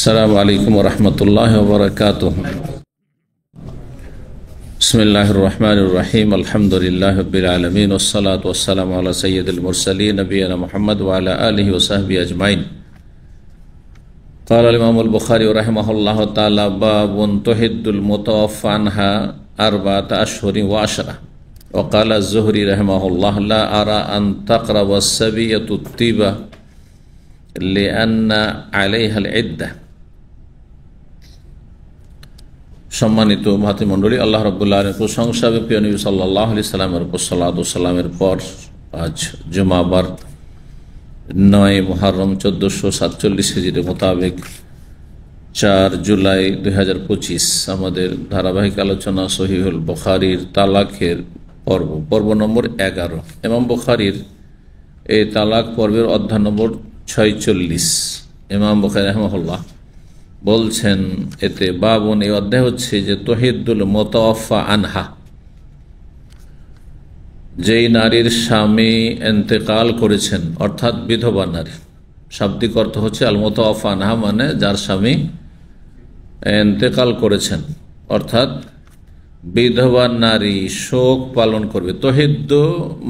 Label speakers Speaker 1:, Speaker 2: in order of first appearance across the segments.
Speaker 1: আসসালামু আলাইকুম ওয়া রাহমাতুল্লাহি ওয়া বারাকাতুহু। বিসমিল্লাহির রহমানির রহিম। আলহামদুলিল্লাহি রাব্বিল আলামিন ওয়াস সালাতু ওয়াস সালামু আলা সাইয়্যিদিল মুরসালিন নবিয়িনা মুহাম্মদ ওয়া আলা আলিহি ওয়া সাহবিহি আজমাইন। قال الإمام البخاري رحمه الله تعالى باب تحد المتوفى عنها 4 أشهر و10 وقال الزهري رحمه الله لا أرى أن تقرب الصبية الطيبة لأن عليها العدة। সম্মানিত ভাতৃমণ্ডলী, আল্লাহ রাব্বুল আলামিনের প্রশংসা প্রিয় নবী সাল্লাল্লাহু আলাইহি সাল্লামের উপর সালাতু ওয়াস সালামের পর আজ জুমাবার 9 মুহররম 1447 হিজরি মোতাবেক 4 জুলাই 2025 আমাদের ধারাবাহিক আলোচনা সহিহুল বুখারীর তালাকের পর্ব নম্বর 11। ইমাম বুখারীর এই তালাক পর্বের অধ্যায় নম্বর 46। ইমাম বুখারী রাহিমাহুল্লাহ বলছেন এতে বাবুন, এই অধ্যায় হচ্ছে যে তহিদুল মুতাওয়াফা আনহা, যেই নারীর স্বামী ইন্তেকাল করেছেন অর্থাৎ বিধবা নারী। শাব্দিক অর্থ হচ্ছে আল মুতাওয়াফা আনহা মানে যার স্বামী ইন্তেকাল করেছেন, অর্থাৎ বিধবা নারী শোক পালন করবে। তহিদ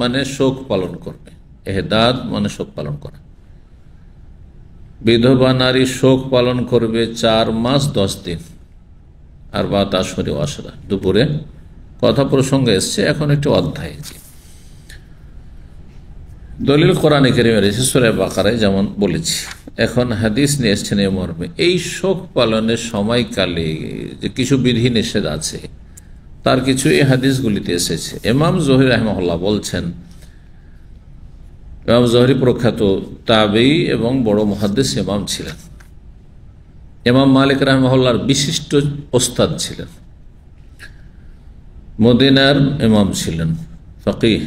Speaker 1: মানে শোক পালন করবে, এহদাদ মানে শোক পালন করা। বিধবা নারী শোক পালন করবে 4 মাস 10 দিন। আর 4 আশহর ওয়াশরা দুপুরে কথা প্রসঙ্গে এসছে, এখন একটি অধ্যায়। দলিল কোরআনে কারীমে রয়েছে সূরা বাকারায় যেমন বলেছি। এখন হাদিস নিয়ে এসছেন এই মর্মে, এই শোক পালনের সময়কালে যে কিছু বিধি নিষেধ আছে তার কিছু এই হাদিসগুলিতে এসেছে। ইমাম জোহরি রাহিমাহুল্লাহ বলছেন, ইমাম জোহরি প্রখ্যাত তাবেঈ এবং বড় মুহাদ্দিস ইমাম ছিলেন। ইমাম মালিক রাহিমাহুল্লাহর বিশিষ্ট ওস্তাদ ছিলেন, মদিনার ইমাম ছিলেন, ফকিহ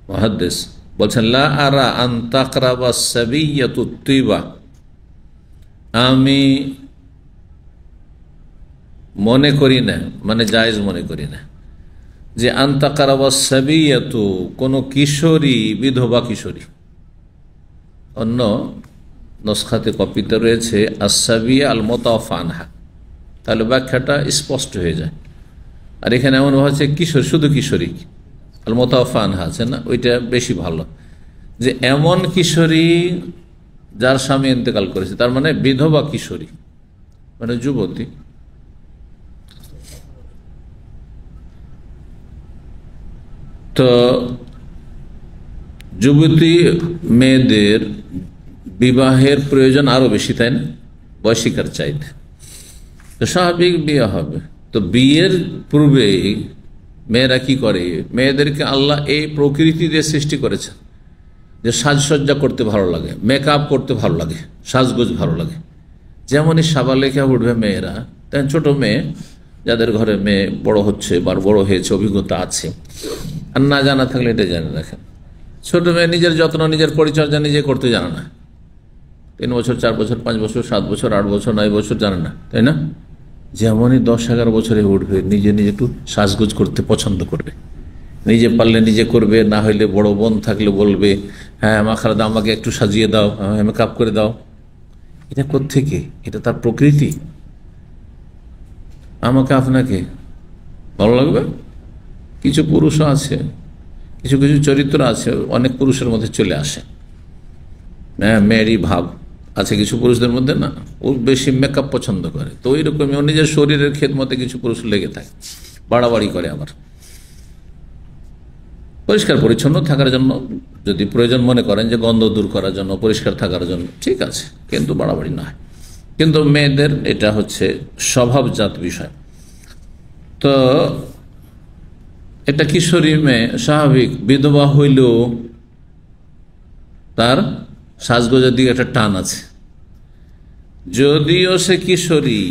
Speaker 1: মুহাদ্দিস। বলছেন লা আরা আন তাকরাবা সাবিয়্যাতু তিবা, আমি মনে করি না, মানে জায়েজ মনে করি না যে আন তাকরাবা সাবিয়্যাতু কোন কিশোরী, বিধবা কিশোরী। অন্য নসখাতে কপিতে রয়েছে আস-সাবিয়া আল মুতাওয়াফা আনহা, তাহলে ব্যাখ্যাটা স্পষ্ট হয়ে যায়। আর এখানে এমন হচ্ছে কিশোর, শুধু কিশোরী আল মুতাওয়াফা আনহা আছে না, ওইটা বেশি ভালো, যে এমন কিশোরী যার স্বামী ইন্তেকাল করেছে, তার মানে বিধবা কিশোরী মানে যুবতী। তো যুবতী মেয়েদের বিবাহের প্রয়োজন আরো বেশি, তাই না, বয়সিকার চাইতে। তো স্বাভাবিক বিয়ে হবে। তো বিয়ের পূর্বে মেয়েরা কি করে, মেয়েদেরকে আল্লাহ এই প্রকৃতি দিয়ে সৃষ্টি করেছে যে সাজসজ্জা করতে ভালো লাগে, মেকআপ করতে ভালো লাগে, সাজগোজ ভালো লাগে। যেমনই সাবালেখা উঠবে মেয়েরা, তাই ছোট মেয়ে যাদের ঘরে মেয়ে বড় হচ্ছে বা বড় হয়েছে, অভিজ্ঞতা আছে, আর না জানা থাকলে এটা জেনে রাখেন। ছোট মেয়ে নিজের যত্ন, নিজের পরিচর্যা নিজে করতে জানে না। 3 বছর, 4 বছর, 5 বছর, 7 বছর, 8 বছর, 9 বছর জানে না, তাই না? যেমনই 10-11 বছরে উঠবে নিজে নিজে একটু সাজগোজ করতে পছন্দ করবে, নিজে পারলে নিজে করবে, না হইলে বড় বোন থাকলে বলবে হ্যাঁ মাখারাদা আমাকে একটু সাজিয়ে দাও, মেকআপ করে দাও। এটা কোত্থেকে? এটা তার প্রকৃতি। আমাকে আপনাকে ভালো লাগবে। কিছু পুরুষও আছে, কিছু কিছু চরিত্র আছে অনেক পুরুষের মধ্যে চলে আসে, হ্যাঁ মেয়েরই ভাব আছে কিছু পুরুষদের মধ্যে, না ও বেশি মেকআপ পছন্দ করে। তো ওই রকমই ও নিজের শরীরের খেদমতে কিছু পুরুষ লেগে থাকে, বাড়াবাড়ি করে। আবার পরিষ্কার পরিচ্ছন্ন থাকার জন্য যদি প্রয়োজন মনে করেন যে গন্ধ দূর করার জন্য, পরিষ্কার থাকার জন্য, ঠিক আছে, কিন্তু বাড়াবাড়ি না হয়। কিন্তু মেয়েদের এটা হচ্ছে স্বভাবজাত বিষয়। তো এটা কিশোরী মেয়ে স্বাভাবিক, বিধবা হইলেও তার সাজগোজের দিকে একটা টান আছে, যদিও সে কিশোরী।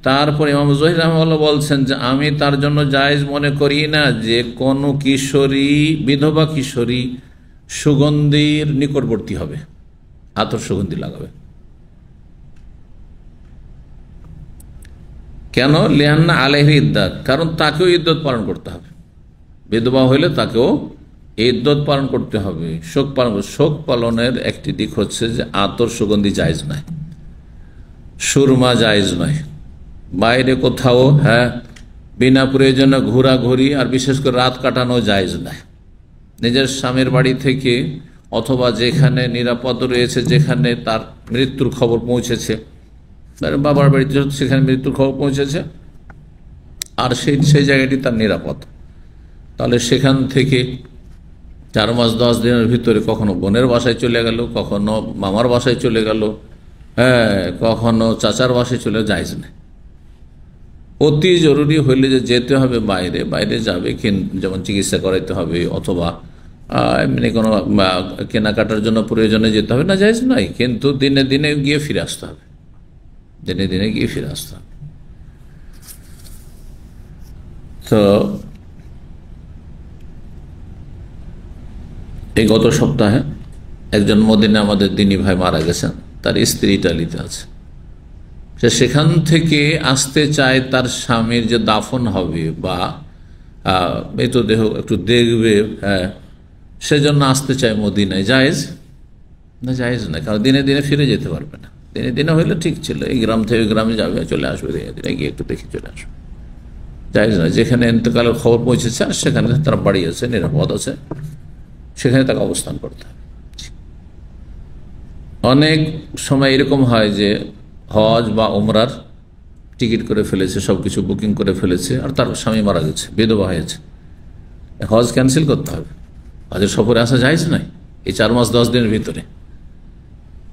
Speaker 1: তারপরে ইমাম জোহরি রাহিমাহুল্লাহ বলছেন যে আমি তার জন্য জায়েজ মনে করি না যে কোনো কিশোরী, বিধবা কিশোরী সুগন্ধির নিকটবর্তী হবে, আতর সুগন্ধি লাগাবে। কেন? লিআন্না আলাইহি ইদ্দাত, কারণ তাকেও ইদ্দত পালন করতে হবে। বিধবা হইলে তাকেও ইদ্দত পালন করতে হবে, শোক পালন। শোক পালনের একটি দিক হচ্ছে যে আতর সুগন্ধি জায়েজ নয়। সুরমা জায়েজ নয়। বাইরে কোথাও বিনা প্রয়োজনে ঘোরাঘুরি আর বিশেষ করে রাত কাটানো জায়েজ নয়। নিজের স্বামীর বাড়ি থেকে অথবা যেখানে নিরাপদ রয়েছে, যেখানে তার মৃত্যুর খবর পৌঁছেছে, বাবার বাড়িতে সেখানে মৃত্যুর খবর পৌঁছেছে আর সেই জায়গাটি তার নিরাপদ, তাহলে সেখান থেকে 4 মাস 10 দিনের ভিতরে কখনো বোনের বাসায় চলে গেল, কখনো মামার বাসায় চলে গেল, কখনো চাচার বাসায় চলে জায়েজ না। অতি জরুরি হইলে যে যেতে হবে বাইরে, বাইরে যাবে, যেমন চিকিৎসা করাইতে হবে অথবা এমনি কোনো কেনাকাটার জন্য প্রয়োজনে যেতে হবে, না জায়েজ নয়, কিন্তু দিনে দিনে গিয়ে ফিরে আসতে হবে, দিনে দিনে গিয়ে ফিরে আসতে হবে। তো এই গত সপ্তাহে একজন মদিনা আমাদের দিনী ভাই মারা গেছেন, তার স্ত্রী ইটালিতে আছে। সে সেখান থেকে আসতে চায় তার স্বামীর যে দাফন হবে বা মৃতদেহ একটু দেখবে, সেজন্য আসতে চায় মদিনায়। জায়েজ না? জায়েজ না, কারণ দিনে দিনে ফিরে যেতে পারবে না। দিনে দিনে হইলে ঠিক ছিল, এই গ্রাম থেকে ওই গ্রামে যাবে, চলে আসবে, দিনে দিনে গিয়ে একটু দেখে চলে আসবে। জায়েজ না। যেখানে ইন্তেকালের খবর পৌঁছেছে আর সেখানে তার বাড়ি আছে, নিরাপদ আছে, সেখানে তাকে অবস্থান করতে হবে। অনেক সময় এরকম হয় যে হজ বা উমরার টিকিট করে ফেলেছে, সবকিছু বুকিং করে ফেলেছে, আর তার স্বামী মারা গেছে, বিধবা হয়েছে, হজ ক্যান্সেল করতে হবে। হজের সফরে আসা জায়েজ নাই এই 4 মাস 10 দিনের ভিতরে।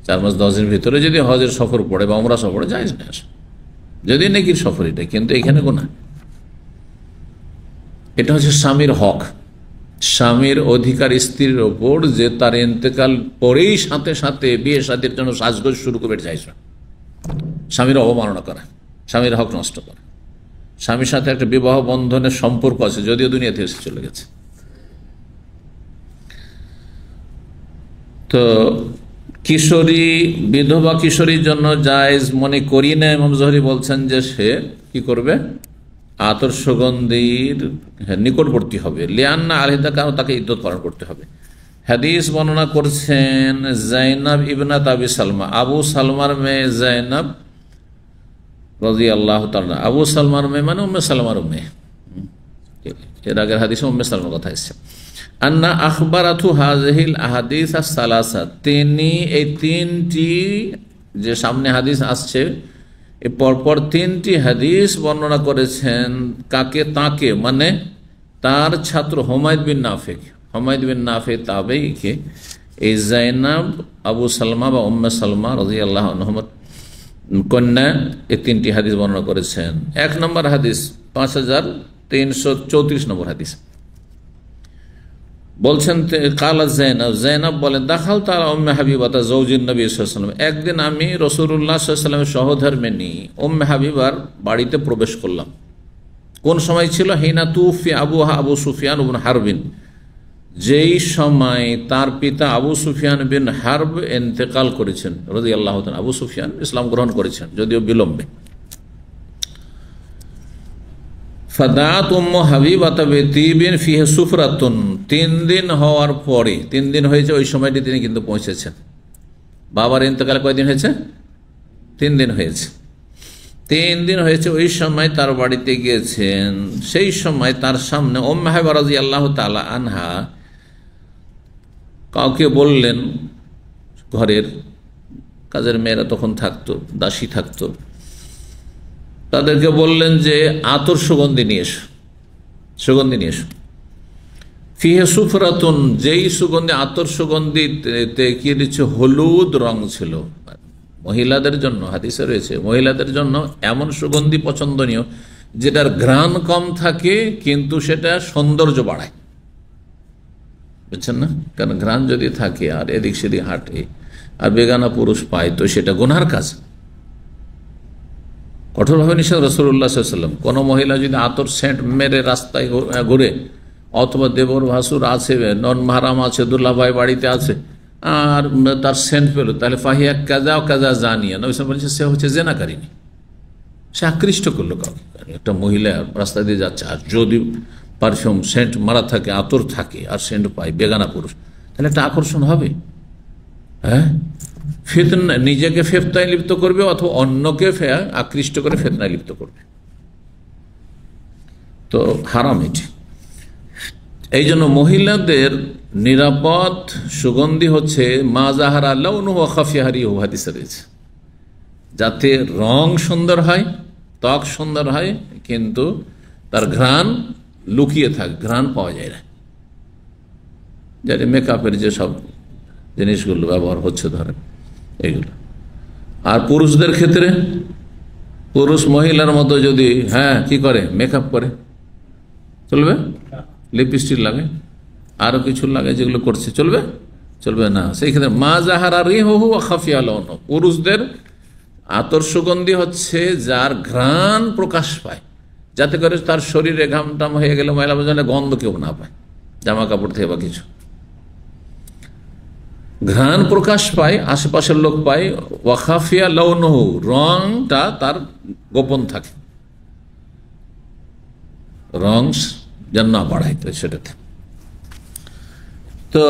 Speaker 1: 4 মাস 10 দিনের ভিতরে যদি হজের সফর পড়ে বা উমরা সফরে, জায়েজ নাই আসা, যদি নেকির সফর এটা, কিন্তু এখানে গুনাহ। এটা হচ্ছে স্বামীর হক, স্বামীর অধিকার স্ত্রীর ওপর, যে তার ইন্তেকাল পরেই সাথে সাথে বিয়ে শাদীর জন্য সাজগোজ শুরু করবে, চাইছে স্বামীর অবমাননা করা, স্বামীর হক নষ্ট করা। স্বামীর সাথে একটা বিবাহ বন্ধনের সম্পর্ক আছে, যদিও দুনিয়া থেকে চলে গেছে। তো কিশোরী, বিধবা কিশোরীর জন্য জায়েজ মনে করি না। ইমাম জোহরি বলছেন যে সে কি করবে, আতর সুগন্ধির নিকটবর্তী হবে, লিয়ান্না আলহিদা, কারণ তাকে ইদ্যত পালন করতে হবে। হাদিস বর্ণনা করছেন জাইনাব ইবনাত আবি সালমা, আবু সালমার মেয়ে জাইনাব রাদিয়াল্লাহু তাআলা। আবু সালমার মেয়ে মানে উম্মে সালমার মেয়ে, এর আগের হাদিসে উম্মে সালমার কথা এসেছে। আন্না আখবারাতু হাযিহিল আহাদিস আস-সালাসা, তিনি এই 3টি যে সামনে হাদিস আসছে, এই পরপর 3টি হাদিস বর্ণনা করেছেন। কাকে? তাকে, মানে তার ছাত্র হুমায়দ বিন নাফে। হুমায়দ বিন নাফে তাবেঈকে এই জাইনাব, আবু সালমা বা উম্মে সালমা রাদিয়াল্লাহু আনহুমার কন্যা, এই 3টি হাদিস বর্ণনা করেছেন। 1 নম্বর হাদিস 5334 নম্বর হাদিস বলছেন, কালা জাইনাব, জাইনাব বলেন, দাখাল তারা উম্মে হাবিবাতা জৌজিন নবী সাল্লাল্লাহু আলাইহি ওয়াসাল্লাম, একদিন আমি রাসূলুল্লাহ সাল্লাল্লাহু আলাইহি ওয়াসাল্লামের সহধর্মিণী উম্মে হাবিবার বাড়িতে প্রবেশ করলাম। কোন সময় ছিল? হিনা তুফি আবুহা আবু সুফিয়ান ইবনে হারবিন, যেই সময় তার পিতা আবু সুফিয়ান বিন হারব ইন্তেকাল করেছেন রাদিয়াল্লাহু তাআলা। আবু সুফিয়ান ইসলাম গ্রহণ করেছেন, যদিও বিলম্বে। ফাদাত উম্মু হাবিবাতা বিতিবিন ফিহি সুফরাতুন, 3 দিন হওয়ার পরে, 3 দিন হয়েছে ওই সময়টি তিনি কিন্তু পৌঁছেছেন। বাবার ইন্তেকালে কয়দিন হয়েছে? 3 দিন হয়েছে। 3 দিন হয়েছে, ওই সময় তার বাড়িতে গিয়েছেন। সেই সময় তার সামনে উম্মে হাবিবা রাদিয়াল্লাহু তাআলা আনহা কাউকে বললেন, ঘরের কাজের মেয়েরা তখন থাকতো, দাসী থাকতো, তাদেরকে বললেন যে আতর সুগন্ধি নিয়ে এসো, সুগন্ধি নিয়ে এসো। ফিহে সুফরাতুন, যেই সুগন্ধি, আতর সুগন্ধিতে কি দিচ্ছে, হলুদ রং ছিল। মহিলাদের জন্য হাদিসে রয়েছে, মহিলাদের জন্য এমন সুগন্ধি পছন্দনীয় যেটার ঘ্রাণ কম থাকে কিন্তু সেটা সৌন্দর্য বাড়ায়, বুঝছেন না? কারণ ঘ্রাণ যদি থাকে আর এদিক সেদিক হাঁটে আর বেগানা পুরুষ পায়, তো সেটা গুনার কাজ, কঠোরভাবে নিষেধ রাসূলুল্লাহ সাল্লাল্লাহু আলাইহি ওয়াসাল্লাম। কোনো মহিলা যদি আতর সেন্ট মেরে রাস্তায় ঘুরে, অথবা দেবর ভাসুর আছে, নন মাহরাম আছে, দুল্লাভাই বাড়িতে আছে, আর তার সেন্ট পেল, তাহলে ফাহিয়া কাজা ও কাজা জানিয়া, নবী সাল্লাল্লাহু আলাইহি ওয়াসাল্লাম বলেছে সে হচ্ছে জেনাকারিনী, সে আকৃষ্ট করলো কাউকে। একটা মহিলা রাস্তা দিয়ে যাচ্ছে আর যদি পারফিউম সেন্ট মারা থাকে, আতর থাকে আর সেন্ট পায় বেগানা পুরুষ, তাহলে একটা আকর্ষণ হবে। হ্যাঁ, ফিতনা, নিজেকে ফেতনায় লিপ্ত করবে অথবা অন্যকে আকৃষ্ট করে ফিতনায় লিপ্ত করবে, তো হারাম এটি। এই জন্য মহিলাদের নিরাপদ সুগন্ধি হচ্ছে মা জাহারা লাউনুহু ওয়া খাফিয়া রিহুহু, হাদিসে রয়েছে, যাতে রং সুন্দর হয়, ত্বক সুন্দর হয়, কিন্তু তার ঘ্রাণ লুকিয়ে থাকে, ঘ্রাণ পাওয়া যায় না। যাতে মেকআপের যে সব জিনিসগুলো ব্যবহার হচ্ছে ধরেন এগুলো। আর পুরুষদের ক্ষেত্রে, পুরুষ মহিলার মতো যদি কি করে, মেকআপ করে, চলবে? লিপস্টিক লাগে, আরো কিছু লাগে, যেগুলো করছে চলবে? চলবে না। সেই ক্ষেত্রে মা জাহারা রিহুহু ওয়া খাফিয়া লাউনুহু, পুরুষদের আতর সুগন্ধি হচ্ছে যার ঘ্রাণ প্রকাশ পায়, যাতে করে তার শরীরে ঘামটাম হয়ে গেলে ময়লা আবর্জনা গন্ধ কেউ না পায়, জামা কাপড় থেকে বা কিছু, ঘ্রাণ প্রকাশ পায়, আশেপাশের লোক পায়। ওয়া খাফিয়া লাউনুহু, রংটা তার গোপন থাকে, রং যেন না বাড়াইতে সেটাতে। তো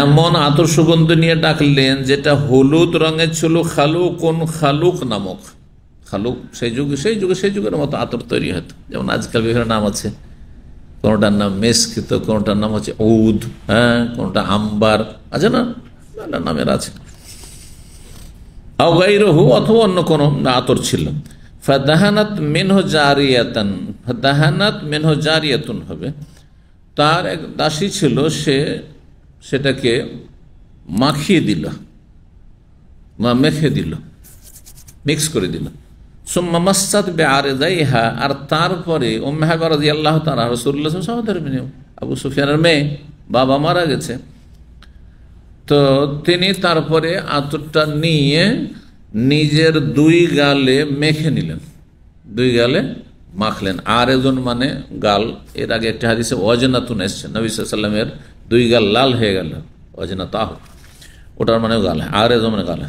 Speaker 1: এমন আতর সুগন্ধি নিয়ে ডাকলেন যেটা হলুদ রঙের ছিল, খালুক নামক, খালুক সেই যুগের মতো আতর তৈরি হতো। যেমন আজকাল বিভিন্ন নাম আছে, কোনটার নাম মেস্ক, তো কোনটার নাম হচ্ছে ঔদ, কোনটা আম্বার, আছে না, নামের আছে। আওগাইরহু, অথবা অন্য কোন আতর ছিল। ফাদাহানাত মিনহু জারিয়াতান, ফাদাহানাত মিনহু জারিয়াতুন হবে, তার এক দাসী ছিল, সে সেটাকে মাখিয়ে দিল, মেখে দিল, মিক্স করে দিল। সুম্মা মাসসাত বিআরিদাইহা, আর তারপরে উম্মে হাবিবা রাদিয়াল্লাহু তাআলা, রাসূলুল্লাহ সাল্লাল্লাহু আলাইহি ওয়াসাল্লাম, আবু সুফিয়ানের মেয়ে, বাবা মারা গেছে, তো তিনি তারপরে আতরটা নিয়ে নিজের দুই গালে মেখে নিলেন, দুই গালে মাখলেন। আর একজন মানে গাল, এর আগে একটা হাদিসে ওয়াজনাতুন এসছে, নবী সাল্লাল্লাহু আলাইহি ওয়াসাল্লামের দুই গাল লাল হয়ে গেল, ওয়াজনাতাহু, ওটার মানে গাল, আর একজন মানে গাল।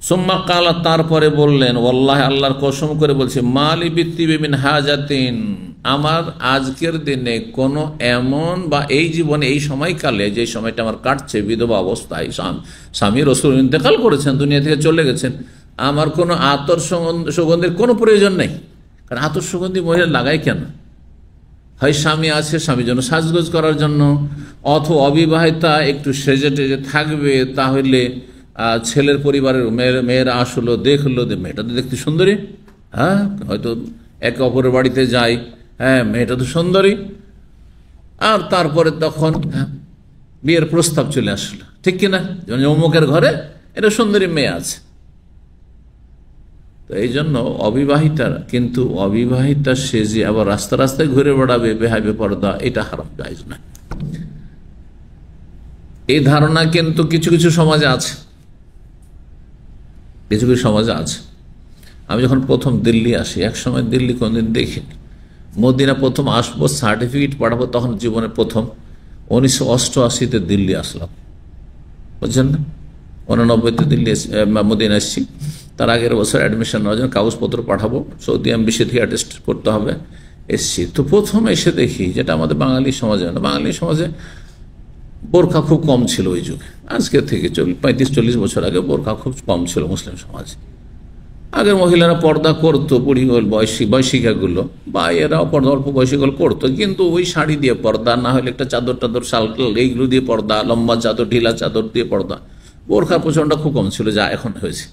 Speaker 1: সুম্মা কালা, তারপরে বললেন, ওয়াল্লাহি, আল্লাহর কসম করে বলছি, মালি বিত্তিবি মিন হাজাতিন, আমার আজকের দিনে কোনো এমন বা এই জীবনে এই সময়কালে, যে সময়টা আমার কাটছে বিধবা অবস্থায়, স্বামী রাসূল ইন্তেকাল করেছেন, দুনিয়া থেকে চলে গেছেন, আমার কোনো আতর সুগন্ধির কোনো প্রয়োজন নেই। কারণ আতর সুগন্ধি মহিলা লাগায় কেন? হয় স্বামী আছে, স্বামীর জন্য সাজগোজ করার জন্য, অথবা অবিবাহিতা একটু সেজে টেজে থাকবে, তাহলে ছেলের পরিবারের মেয়েরা আসলো, দেখলো, মেয়েটা তো দেখতে সুন্দরী, হয়তো একে অপরের বাড়িতে যায়, মেয়েটা তো সুন্দরী, আর তারপরে তখন বিয়ের প্রস্তাব চলে আসলো, ঠিক কিনা, যেমন অমুকের ঘরে এটা সুন্দরী মেয়ে আছে। তো এই জন্য অবিবাহিতারা, কিন্তু অবিবাহিতা সেজে আবার রাস্তা রাস্তায় ঘুরে বেড়াবে, বেহাবে পর্দা, এটা হারাম, জায়েজ না। এই ধারণা কিন্তু কিছু কিছু সমাজে আছে, কিছু কিছু সমাজে আছে। আমি যখন প্রথম দিল্লি আসি, এক সময় দিল্লি কোনদিন দেখিনি, মদিনা প্রথম আসবো, সার্টিফিকেট পাঠাবো, তখন জীবনে প্রথম 1988-তে দিল্লি আসলাম, বুঝছেন না, 89-তে দিল্লি মদিনা এসেছি। তার আগের বছর অ্যাডমিশন নেওয়ার জন্য কাগজপত্র পাঠাবো, সৌদি এমবিসি থেকে অ্যাটেস্ট করতে হবে, এসছি। তো প্রথম এসে দেখি, যেটা আমাদের বাঙালি সমাজে না, বাঙালি সমাজে বোরখা খুব কম ছিল ওই যুগে, আজকে থেকে 35-40 বছর আগে বোরখা খুব কম ছিল মুসলিম সমাজে। আগের মহিলারা পর্দা করতো, বুড়ি বয়সিকাগুলো বা এরাও পর্দা, অল্প বয়সীগুলো করতো, কিন্তু ওই শাড়ি দিয়ে পর্দা, না হলে একটা চাদর টাদর শাল এইগুলো দিয়ে পর্দা, লম্বা চাদর, ঢিলা চাদর দিয়ে পর্দা। বোরখার প্রচলনটা খুব কম ছিল, যা এখন হয়েছে।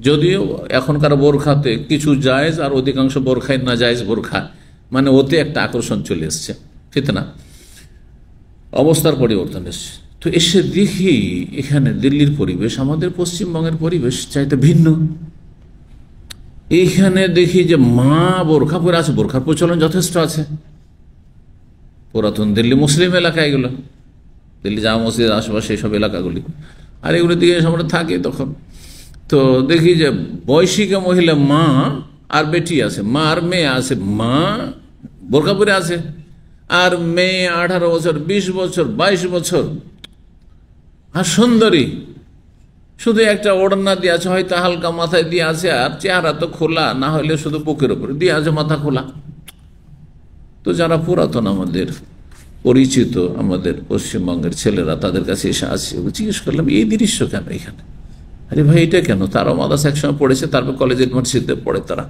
Speaker 1: যদিও এখনকার বোরখাতে কিছু জায়েজ, আর অধিকাংশ বোরখায় না জায়েজ বোরখা, মানে ওতে একটা আকর্ষণ চলে এসছে, ফিতনা, অবস্থার পরিবর্তন এসছে। তো এসে দেখি এখানে দিল্লির পরিবেশ আমাদের পশ্চিমবঙ্গের পরিবেশ চাইতে ভিন্ন। এইখানে দেখি যে মা বোরখা পরে আছে, বোরখার প্রচলন যথেষ্ট আছে, পুরাতন দিল্লি মুসলিম এলাকা, এগুলো দিল্লি জামা মসজিদের আশেপাশে এইসব এলাকাগুলি, আর এগুলো দিকে আমরা থাকি তখন। তো দেখি যে বয়সিকা মহিলা মা আর বেটি আছে, মা আর মেয়ে আছে, মা বোরখা পরে আছে, আর মেয়ে 18 বছর, 20 বছর, 22 বছর, আর সুন্দরী, শুধু একটা ওড়না দিয়ে আছে, হয়তো হালকা মাথায় দিয়ে আছে, আর চেহারা তো খোলা, না হলে শুধু বুকের উপরে দিয়ে আছে, মাথা খোলা। তো যারা পুরাতন আমাদের পরিচিত, আমাদের পশ্চিমবঙ্গের ছেলেরা, তাদের কাছে এসে আছে, জিজ্ঞেস করলাম এই দৃশ্য কেন এখানে, আরে ভাই এটা কেন? তারাও মাদ্রাসা একসময় পড়েছে, তারপর কলেজ ইউনিভার্সিটিতে পড়ে তারা।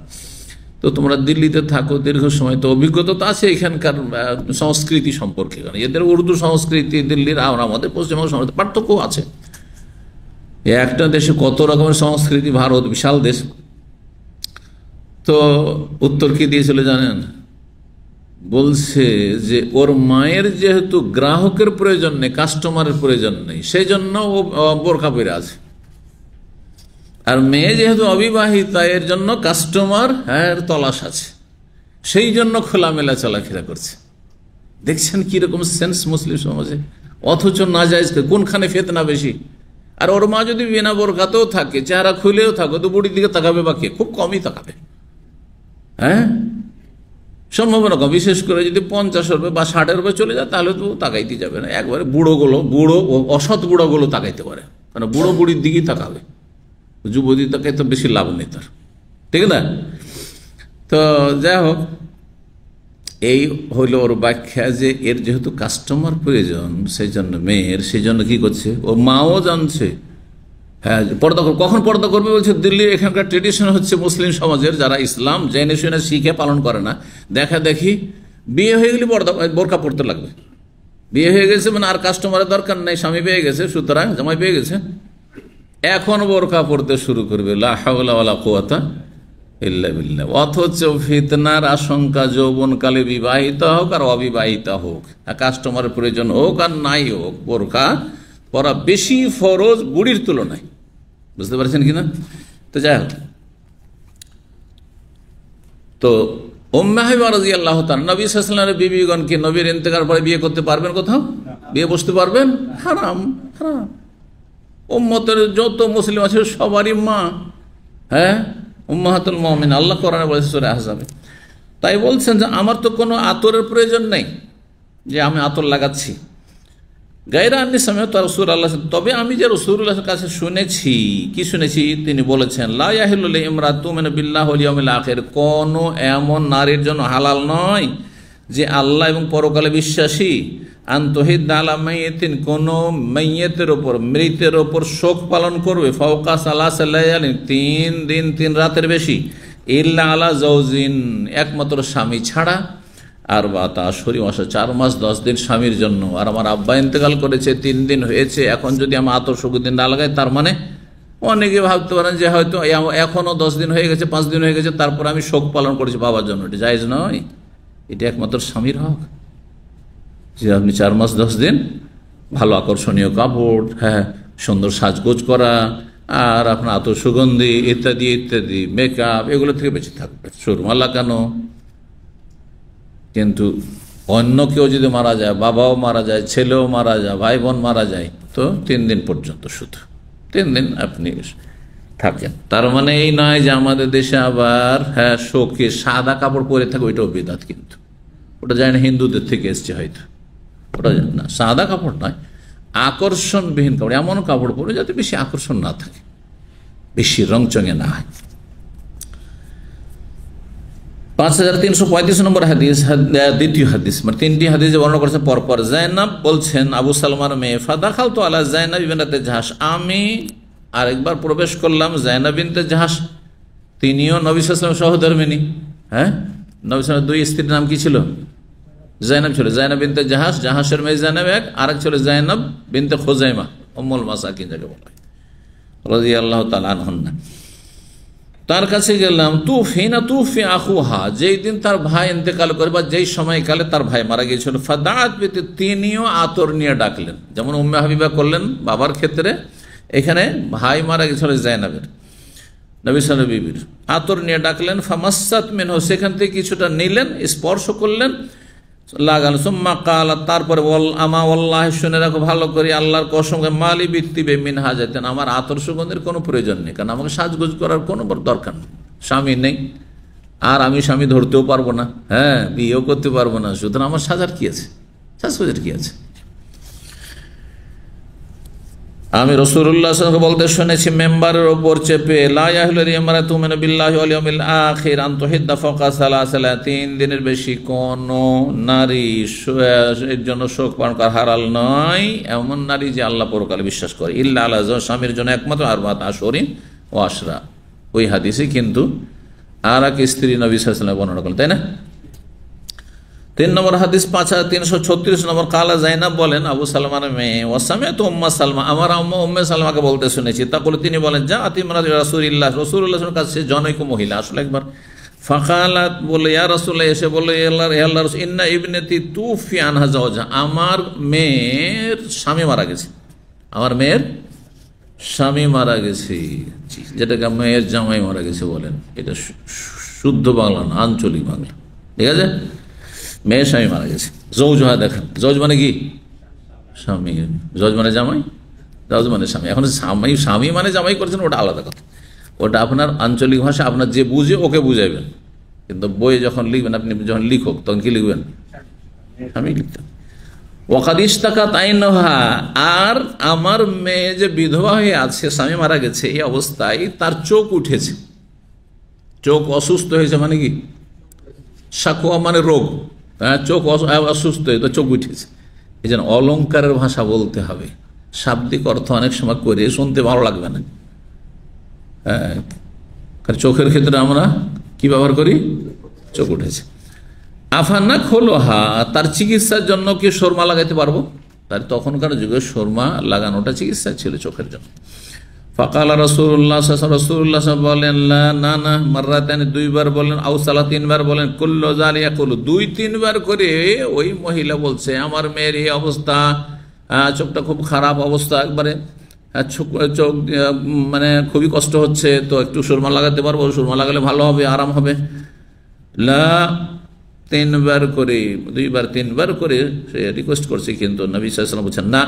Speaker 1: তো তোমরা দিল্লিতে থাকো দীর্ঘ সময়, তো অভিজ্ঞতা তো আছে এখানকার সংস্কৃতি সম্পর্কে। কারণ এদের উর্দু সংস্কৃতি দিল্লির আর আমাদের পশ্চিমবঙ্গ সংস্কৃতি পার্থক্য আছে। একটা দেশে কত রকমের সংস্কৃতি, ভারত বিশাল দেশ। তো উত্তর কি দিয়েছিল জানেন? বলছে যে ওর মায়ের যেহেতু গ্রাহকের প্রয়োজন নেই, কাস্টমারের প্রয়োজন নেই, সেই জন্য ও বোরকা পরে আছে। আর মেয়ে যেহেতু অবিবাহিতা, এর জন্য কাস্টমার তলাশ আছে, সেই জন্য খোলামেলা চলাফেরা করছে। দেখছেন কিরকম সেন্স মুসলিম সমাজে। অথচ না জায়েজ কোনখানে ফেতনা বেশি। আর ওর মা যদি বিনা বোরকাতেও থাকে, চেহারা খুলেও থাকো, তো বুড়ির দিকে তাকাবে বা কে? খুব কমই তাকাবে। সম্ভাবনা কম। বিশেষ করে যদি 50 বা 60 চলে যায়, তাহলে তো তাকাইতে যাবে না। একবারে বুড়ো অসৎ বুড়োগুলো তাকাইতে পারে, কারণ বুড়ো বুড়ির দিকেই তাকাবে। যুবতী তাকে তো বেশি লাভ নেই তার, ঠিক না? তো যাই হোক, এই হইল ওর ব্যাখ্যা যে এর যেহেতু কাস্টমার প্রয়োজন, সেই জন্য মেয়ের, সেই জন্য কি করছে, ও মাও জানছে পর্দা করবে। কখন পর্দা করবে বলছে? দিল্লির এখানকার ট্রেডিশন হচ্ছে মুসলিম সমাজের যারা ইসলাম জেনে শুনে শিখে পালন করে না, দেখা দেখি বিয়ে হয়ে গেলে বোরকা পড়তে লাগবে। বিয়ে হয়ে গেছে মানে আর কাস্টমারের দরকার নেই, স্বামী পেয়ে গেছে, সুতরাং জামাই পেয়ে গেছে, এখন বোরকা পড়তে শুরু করবে। লা হাওলা ওয়ালা কুওয়াতা ইল্লা বিল্লাহ। অথচ ফিতনার আশঙ্কা যৌবনকালে বিবাহিত হোক আর অবিবাহিত হোক, কাস্টমারের প্রয়োজন হোক আর নাই হোক, বোরকা পরা বেশি ফরজ বুড়ির তুলনায়। বুঝতে পারছেন কিনা? তো যাই হোক, তো উম্মে হাবিবা রাদিয়াল্লাহু তাআলা নবী সাল্লাল্লাহু আলাইহি ওয়াসাল্লামের বিবিগণকে নবীর ইন্তেকালের পরে বিয়ে করতে পারবেন? কোথাও বিয়ে বসতে পারবেন? হারাম, হারাম। উম্মতের যত মুসলিম আছে সবারই মা, উম্মাহাতুল মুমিনিন, আল্লাহ কোরআনে বলেছে সূরা আহজাবে। তাই বলছেন যে আমার তো কোনো আতরের প্রয়োজন নেই যে আমি আতর লাগাচ্ছি। গায়রা আন্নি সামিআতু রাসূলুল্লাহ, তবে আমি যে রাসূলুল্লাহর কাছে শুনেছি, কি শুনেছি? তিনি বলেছেন লা ইয়াহিল্লু লিইমরাতিন তুমিনু বিল্লাহি ওয়াল ইয়াউমিল আখির, কোন এমন নারীর জন্য হালাল নয় যে আল্লাহ এবং পরকালে বিশ্বাসী, আনতুহিদ্দা আলা মাইয়িতিন, কোন মাইয়িতের উপর, মৃতের উপর শোক পালন করবে, ফাওকা সালাসা লায়ালিন, 3 দিন 3 রাতের বেশি, ইল্লা আলা যাওজিন, একমাত্র স্বামী ছাড়া, আর বা তা শরী মাসে 4 মাস 10 দিন স্বামীর জন্য। আর আমার আব্বা ইন্তেকাল করেছে 3 দিন হয়েছে, এখন যদি আমি আতর সুগন্ধি না লাগাই, তার মানে অনেকে ভাবতে পারেন যে হয়তো এখনো 10 দিন হয়ে গেছে, 5 দিন হয়ে গেছে, তারপর আমি শোক পালন করেছি বাবার জন্য। এটা জায়েজ নয়। এটা একমাত্র স্বামীর হক যে আপনি 4 মাস 10 দিন ভালো আকর্ষণীয় কাপড়, সুন্দর সাজগোজ করা, আর আপনার আতর সুগন্ধি ইত্যাদি ইত্যাদি, মেকআপ, এগুলো থেকে বেঁচে থাকবে, সুরমা লাগানো। কিন্তু অন্য কেউ যদি মারা যায়, বাবাও মারা যায়, ছেলেও মারা যায়, ভাই বোন মারা যায়, তো 3 দিন পর্যন্ত, শুধু 3 দিন আপনি থাকেন। তার মানে এই নয় যে আমাদের দেশে আবার শোকে সাদা কাপড় পরে থাকে, ওইটাও বিদআত। কিন্তু ওটা যায় না, হিন্দুদের থেকে এসছে হয়তো, ওটা যায় না। সাদা কাপড় নয়, আকর্ষণবিহীন কাপড়, এমন কাপড় পরে যাতে বেশি আকর্ষণ না থাকে, বেশি রংচঙে না হয়। 5335 নম্বর হাদিস, দ্বিতীয় হাদিস, মানে 3টি হাদিসে বর্ণনা করেছে পরপর। জায়নাব বলছেন, আবু সালমার মেয়ে, ফাদাখালতু আলা জায়নাব বিনতে জাহাশ, আমি আরেকবার প্রবেশ করলাম জায়নাব বিনতে জাহাশ, তিনিও নবী সাল্লাল্লাহু আলাইহি ওয়াসাল্লাম সহধর্মিণী। নবী সাল্লাল্লাহু 2 স্ত্রীর নাম কি ছিল? জায়নাব ছিল, জায়নাব বিনতে জাহাশ, জাহাশের মেয়ে জায়নাব এক, আরেক ছিল জায়নাব বিনতে খুজাইমা, উম্মুল মাসাকিন যাকে বলা হয়, রাদিয়াল্লাহু তাআলা আনহুন্না। তার কাছে গেলাম, তুফি আখুহা, যেই দিন তার ভাই ইন্তেকাল করে বা যেই সময়কালে তার ভাই মারা গিয়েছিল, ফাদাআত বিতি, তিনিও আতর নিয়ে ডাকলেন। যেমন উম্মে হাবিবা করলেন বাবার ক্ষেত্রে, এখানে ভাই মারা গিয়েছিল জায়নাবের, নবী সাল্লাল্লাহু আলাইহি বিবির, আতর নিয়ে ডাকলেন। ফামাসাত মিনহু, সেখান থেকে কিছুটা নিলেন, স্পর্শ করলেন, লাগালেন। সুম্মা ক্বালা, তারপরে আমা ওয়াল্লাহি, শুনে রাখো ভালো করে, আল্লাহর কসম, মালি বিত্তিবে মিন হাজাতিন, আমার আতর সুগন্ধের কোনো প্রয়োজন নেই, কারণ আমাকে সাজগোজ করার কোনো দরকার নেই, স্বামী নেই, আর আমি স্বামী ধরতেও পারবো না, বিয়েও করতে পারবো না, সুতরাং আমার সাজার কি আছে, সাজগোজের কি আছে। আমি রাসূলুল্লাহ সাল্লাল্লাহু আলাইহি ওয়াসাল্লাম বলতে শুনেছি মেম্বারের উপর চেপে, লা ইয়াহলু ইমরাতু মিনু বিল্লাহি ওয়াল ইয়াউমিল আখির আন তুহিদ্দা ফাওকা সালাসালা, 3 দিনের বেশি কোন নারী এর জন্য শোক পালন করা হালাল নয়, এমন নারী যে আল্লাহ পরকালে বিশ্বাস করে, ইল্লা আলা স্বামীর জন্য একমাত্র আরবাত আশরিন ও আশরা। ওই হাদিসে কিন্তু আর এক স্ত্রী নবী সাল্লাল্লাহু আলাইহি ওয়াসাল্লাম বর্ণনা করলেন, তাই না? 3 নম্বর হাদিস 5336 নম্বর, কালা জাইনাব বলেন আবু সালমার মেয়ে, ওয়াসামে তো উম্মা সালমা, আমার আম্মা উম্মে সালমাকে বলতে শুনেছি, তা বলে তিনি বলেন, যা আতিমরাত রাসূলুল্লাহ, রাসূলুল্লাহর কাছে জনৈক মহিলা আসলে একবার, ফাকালাত বলে, ইয়া রাসূলুল্লাহ, এসে বলে, আল্লাহ রাসূল, ইন্না ইবনাতি তুফি আনহা জাওজা, আমার মেয়ের স্বামী মারা গেছে, আমার মেয়ের স্বামী মারা গেছে, যেটাকে মেয়ের জামাই মারা গেছে বলেন, এটা শুদ্ধ বাংলা না, আঞ্চলিক বাংলা, ঠিক আছে? মেয়ের স্বামী মারা গেছে, জৌজহা দেখেন, জৌজ মানে কি? স্বামী, জৌজ মানে জামাই, জৌজ মানে স্বামী। এখন স্বামী মানে জামাই করছেন, ওটা আলাদা কথা, ওটা আপনার আঞ্চলিক ভাষা, আপনার যে বুঝে ওকে বুঝাইবেন, কিন্তু বই যখন লিখবেন, আপনি যখন লিখক তখন কি লিখবেন? স্বামী লিখতেন। ওয়াকাদিস টাকা তাই নহা, আর আমার মেয়ে যে বিধবা হয়ে আছে, স্বামী মারা গেছে, এই অবস্থায় তার চোখ উঠেছে, চোখ অসুস্থ হয়েছে, মানে কি? সাকুয়া মানে রোগ, চোখ অসুস্থ হয়ে তো চোখ উঠেছে। এই জন্য অলঙ্কারের ভাষা বলতে হবে, শাব্দিক অর্থ অনেক সময় করে শুনতে ভালো লাগবে না। চোখের ক্ষেত্রে আমরা কি ব্যবহার করি? চোখ উঠেছে। আফানা খোলোহা, তার চিকিৎসার জন্য কি সুরমা লাগাইতে পারবো? তার তখনকার যুগে সুরমা লাগানোটা চিকিৎসা ছিল চোখের জন্য। ফাকাল রাসূলুল্লাহ রাসূলুল্লাহ বলেন, না না, মাররাতান, 2 বার বলেন, আও সালা 3 বার বলেন, কুল্লু জালিয়া কুল্লু, 2-3 বার করে ওই মহিলা বলছে, আমার মেয়ের এই অবস্থা, চোখটা খুব খারাপ অবস্থা, একবারে চোখ মানে খুবই কষ্ট হচ্ছে, তো একটু সুরমা লাগাতে পারবো? সুরমা লাগালে ভালো হবে, আরাম হবে। লা, 3 বার করে, 2 বার 3 বার করে সে রিকোয়েস্ট করছে, কিন্তু নবী সাল্লাল্লাহু আলাইহি ওয়াসাল্লাম বলছেন না।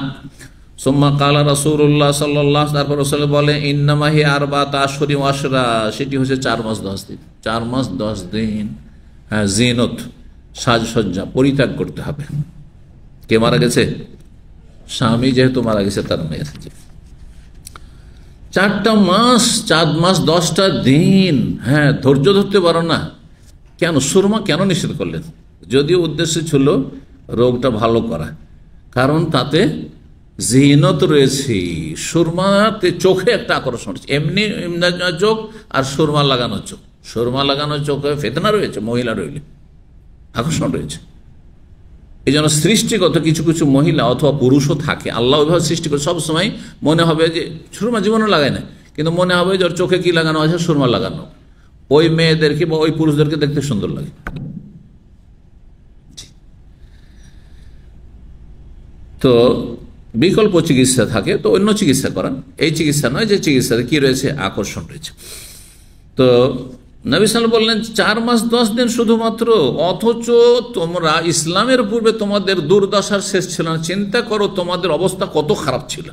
Speaker 1: সুম্মা কালা রাসূলুল্লাহ সাল্লাল্লাহু, তারপর রাসূল বলে, ইন্নামা হিয়া আরবাত আশহুরি ওয়া আশরা, সেটি হচ্ছে 4 মাস 10 দিন, 4 মাস 10 দিন। হ্যাঁ, জিনত, সাজসজ্জা পরিত্যাগ করতে হবে। কে মারা গেছে? স্বামী যেহেতু মারা গেছে, তার মেয়ে 4 মাস 4 মাস 10টা দিন, হ্যাঁ, ধৈর্য ধরতে পারো না। কেন সুরমা কেন নিষেধ করলেন? যদিও উদ্দেশ্য ছিল রোগটা ভালো করা, কারণ তাতে জিনত রয়েছে, সুরমাতে চোখে একটা আকর্ষণ রয়েছে, এমনি চোখ আর সুরমা লাগানো চোখ, সুরমা লাগানো চোখে ফেতনা রয়েছে, মহিলা রইলে আকর্ষণ রয়েছে। এই জন্য সৃষ্টিগত কিছু কিছু মহিলা অথবা পুরুষও থাকে, আল্লাহ ওইভাবে সৃষ্টি করে, সবসময় মনে হবে যে সুরমা জীবনও লাগায় না, কিন্তু মনে হবে যে ওর চোখে কি লাগানো আছে? সুরমা লাগানো। ওই মেয়েদেরকে বা ওই পুরুষদেরকে দেখতে সুন্দর লাগে। তো বিকল্প চিকিৎসা থাকে, তো অন্য চিকিৎসা করান, এই চিকিৎসা নয় যে চিকিৎসাতে কি রয়েছে? আকর্ষণ রয়েছে। তো নবী সাল্লাল্লাহু বললেন 4 মাস 10 দিন শুধুমাত্র, অথচ তোমরা ইসলামের পূর্বে তোমাদের দুর্দশার শেষ ছিল না। চিন্তা করো তোমাদের অবস্থা কত খারাপ ছিল,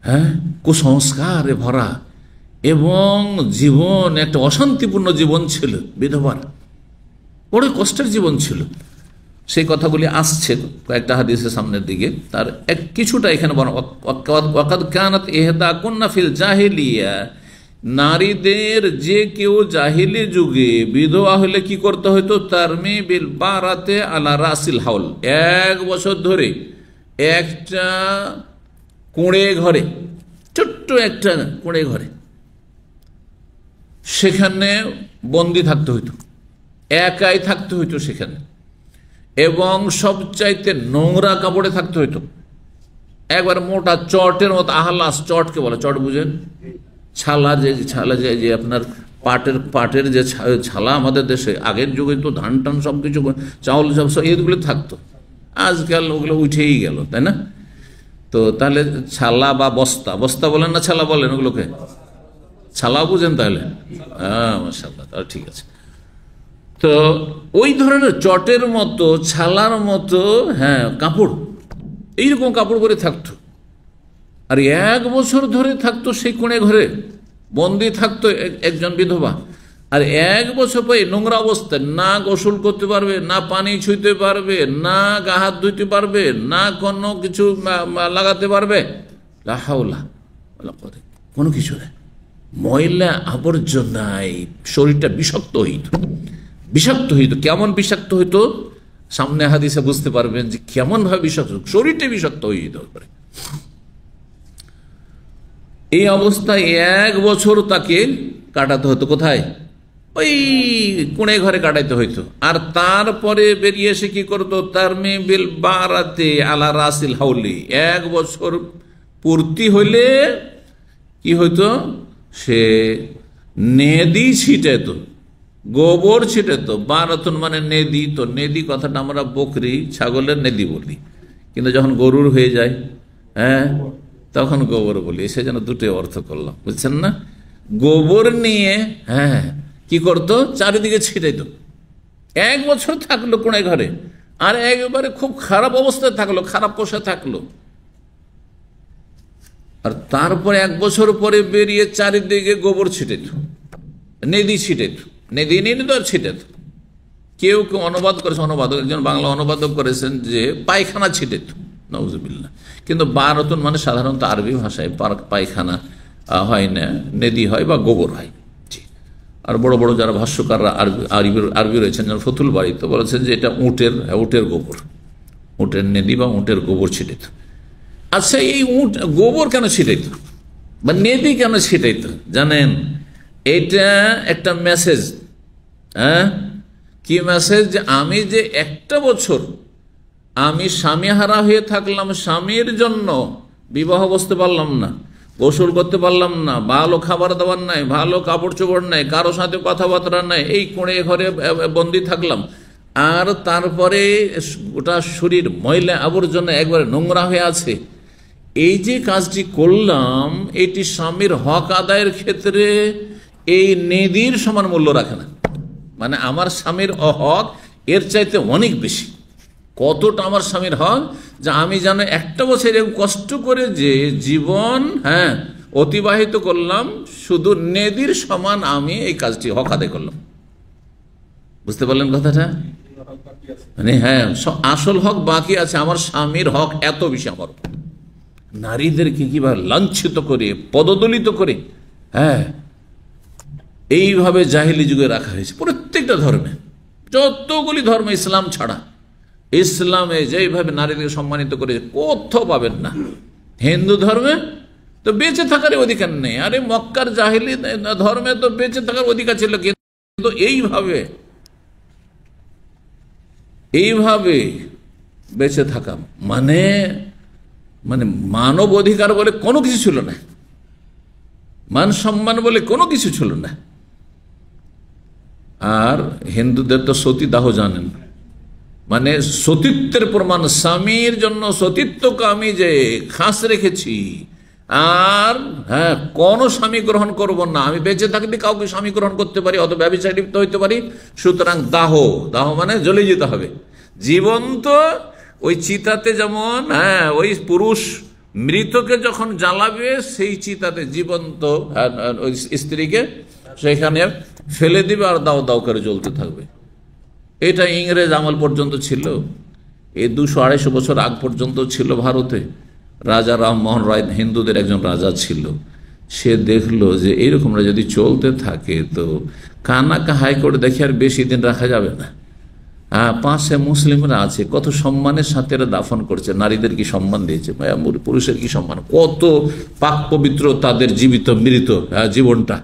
Speaker 1: হ্যাঁ, কুসংস্কারে ভরা, এবং জীবন একটা অশান্তিপূর্ণ জীবন ছিল, বিধবার বড় কষ্টের জীবন ছিল। সেই কথাগুলি আসছে কয়েকটা হাদিসের সামনের দিকে, তার কিছুটা এখানে ওয়াকাদ কানাত ইহদাকুন্না ফিল জাহিলিয়া, নারীদের যে কেউ জাহিলি যুগে বিধবা হলে কি করতে হতো? তারমি বিল বারাতে আলা রাসিল হাউল, 1 বছর ধরে একটা কুঁড়ে ঘরে, ছোট্ট একটা কুঁড়ে ঘরে, সেখানে বন্দি থাকতে হইতো, একাই থাকতে হইতো সেখানে, এবং সবচাইতে নোংরা কাপড়ে থাকতে হইতো, একবার মোটা চটের মতো, আহলাস, চটকে বলে, চট বুঝেন? ছালা, যে আপনার পাটের যে ছালা, আমাদের দেশে আগের যুগে তো ধান টান সব কিছু, চাউল সব এইগুলো থাকতো, আজকাল ওগুলো উঠেই গেল, তাই না? তো তাহলে ছালা বা বস্তা, বস্তা বলেন না ছালা বলেন? ওগুলোকে ছালা বুঝেন তাহলে? হ্যাঁ, মাশাআল্লাহ, তাহলে ঠিক আছে। তো ওই ধরনের চটের মতো, ছালার মতো, হ্যাঁ, কাপড়, এইরকম কাপড় পরে থাকতো, আর 1 বছর ধরে থাকতো সেই কোণে ঘরে, বন্দি থাকতো একজন বিধবা। আর 1 বছর পরে নোংরা অবস্থায়, না গোসল করতে পারবে, না পানি ছুঁইতে পারবে, না গা হাত ধুইতে পারবে, না কোনো কিছু লাগাতে পারবে, লা হাওলা ওয়ালা কুওয়াতা, কোনো কিছু নেই। ময়লা আবর্জনায় শরীরটা বিষাক্ত হইত, বিষাক্ত হইত। কেমন বিষাক্ত হইতো সামনে হাদিসে বুঝতে পারবেন যে কেমন ভাবে বিষাক্ত, শরীরটা বিষাক্ত হয়ে যেতে পারে। এই অবস্থায় 1 বছর তাকে কাটাতে হতো। কোথায়? ওই কোণে ঘরে কাটাইতে হইতো। আর তারপরে বেরিয়ে এসে কি করতো? তার মেয়ে বিল বারাতে আলা রাসিল হাউলি, 1 বছর পূর্তি হইলে কি হইতো? সে নেদি ছিটাইত, গোবর ছিটাইত। বারাতুন মানে নেদি। তো নেদি কথাটা আমরা বকরি ছাগলের নেদি বলি, কিন্তু যখন গরুর হয়ে যায়, হ্যাঁ, তখন গোবর বলি। সেজন্য দুটো অর্থ করলাম, বুঝছেন না? গোবর নিয়ে, হ্যাঁ, কি করতো? চারিদিকে ছিটাইতো। 1 বছর থাকলো কোণে ঘরে, আর একেবারে খুব খারাপ অবস্থায় থাকলো, খারাপ পোষা থাকলো। আর তারপরে 1 বছর পরে বেরিয়ে চারিদিকে গোবর ছিটাইত, নেদি ছিটাইত, নেদি নিয়ে তো ছিটাইত। কেউ কেউ অনুবাদ করেছে, অনুবাদক একজন বাংলা অনুবাদক করেছেন যে পায়খানা ছিটাইত, নাউজুবিল্লাহ। কিন্তু বারাতুন মানে সাধারণত আরবি ভাষায় পায়খানা হয় না, নেদি হয় বা গোবর হয়। আর বড় বড় যারা ভাষ্যকাররা আরবি রয়েছেন, যেমন ফতুল বাড়ি, তো বলেছেন যে এটা উটের গোবর, উটের নেদি বা উটের গোবর ছিটাইত। আচ্ছা, এই গোবর কেন ছিটাইত বা নেদি কেন ছিটাইত জানেন? এটা একটা মেসেজ। হ্যাঁ, কি মেসেজ? যে আমি যে 1 বছর আমি স্বামীহারা হয়ে থাকলাম, স্বামীর জন্য বিবাহ বসতে পারলাম না, গোসল করতে পারলাম না, ভালো খাবার দাবার নাই, ভালো কাপড় চোপড় নাই, কারো সাথে কথাবার্তা নাই, এই কোণে ঘরে বন্দি থাকলাম। আর তারপরে গোটা শরীর ময়লা আবর্জনা একবারে নোংরা হয়ে আছে। এই যে কাজটি করলাম, এটি স্বামীর হক আদায়ের ক্ষেত্রে এই নেদির সমান মূল্য রাখে না। মানে আমার স্বামীর হক এর চাইতে অনেক বেশি। কতটা আমার স্বামীর হক, যে আমি যেন 1 বছর এরকম কষ্ট করে যে জীবন, হ্যাঁ, অতিবাহিত করলাম, শুধু নেদির সমান আমি এই কাজটি হক আদায় করলাম। বুঝতে পারলেন কথাটা? মানে হ্যাঁ, আসল হক বাকি আছে, আমার স্বামীর হক এত বেশি আমার। নারীদেরকে কিভাবে লাঞ্ছিত করে, পদদলিত করে, হ্যাঁ, এইভাবে জাহেলি যুগে রাখা হয়েছে প্রত্যেকটা ধর্মে, যতগুলি ধর্ম ইসলাম ছাড়া। ইসলামে যেভাবে নারীদের সম্মানিত করে কোথাও পাবেন না। হিন্দু ধর্মে তো বেঁচে থাকার অধিকার নেই, আরে মক্কার জাহেলি ধর্মে তো বেঁচে থাকার অধিকার ছিল, কিন্তু এইভাবে বেঁচে থাকা মানে মানব অধিকার বলে কোনো কিছু ছিল না, মান সম্মান বলে কোনো কিছু ছিল না। আর হিন্দুদের তো সতীদাহ জানেন, মানে সতীত্বের প্রমাণ, স্বামীর জন্য সতীত্বকে আমি যে খাস রেখেছি, আর হ্যাঁ, কোন স্বামী গ্রহণ করব না, আমি বেঁচে থাকতে কাউকে স্বামী গ্রহণ করতে পারি, অত ব্যবসায় লিপ্ত হইতে পারি। সুতরাং দাহ মানে জ্বলে যেতে হবে জীবন্ত। ওই চিতাতে যেমন, হ্যাঁ, ওই পুরুষ মৃতকে যখন জ্বালাবে, সেই চিতাতে জীবন্ত ওই স্ত্রীকে সেখানে ফেলে দিবে আর দাও দাও করে জ্বলতে থাকবে। এটা ইংরেজ আমল পর্যন্ত ছিল, এই 200-250 বছর আগ পর্যন্ত ছিল ভারতে। রাজা রামমোহন রায় হিন্দুদের একজন রাজা ছিল, সে দেখলো যে এইরকমটা যদি চলতে থাকে তো কানাকা হাইকোর্টে দেখে আর বেশি দিন রাখা যাবে না। পাশে মুসলিমরা আছে, কত সম্মানের সাথে এরা দাফন করছে, নারীদের কি সম্মান দিয়েছে, পুরুষের কি সম্মান, কত পাক পবিত্র তাদের জীবিত মৃত জীবনটা।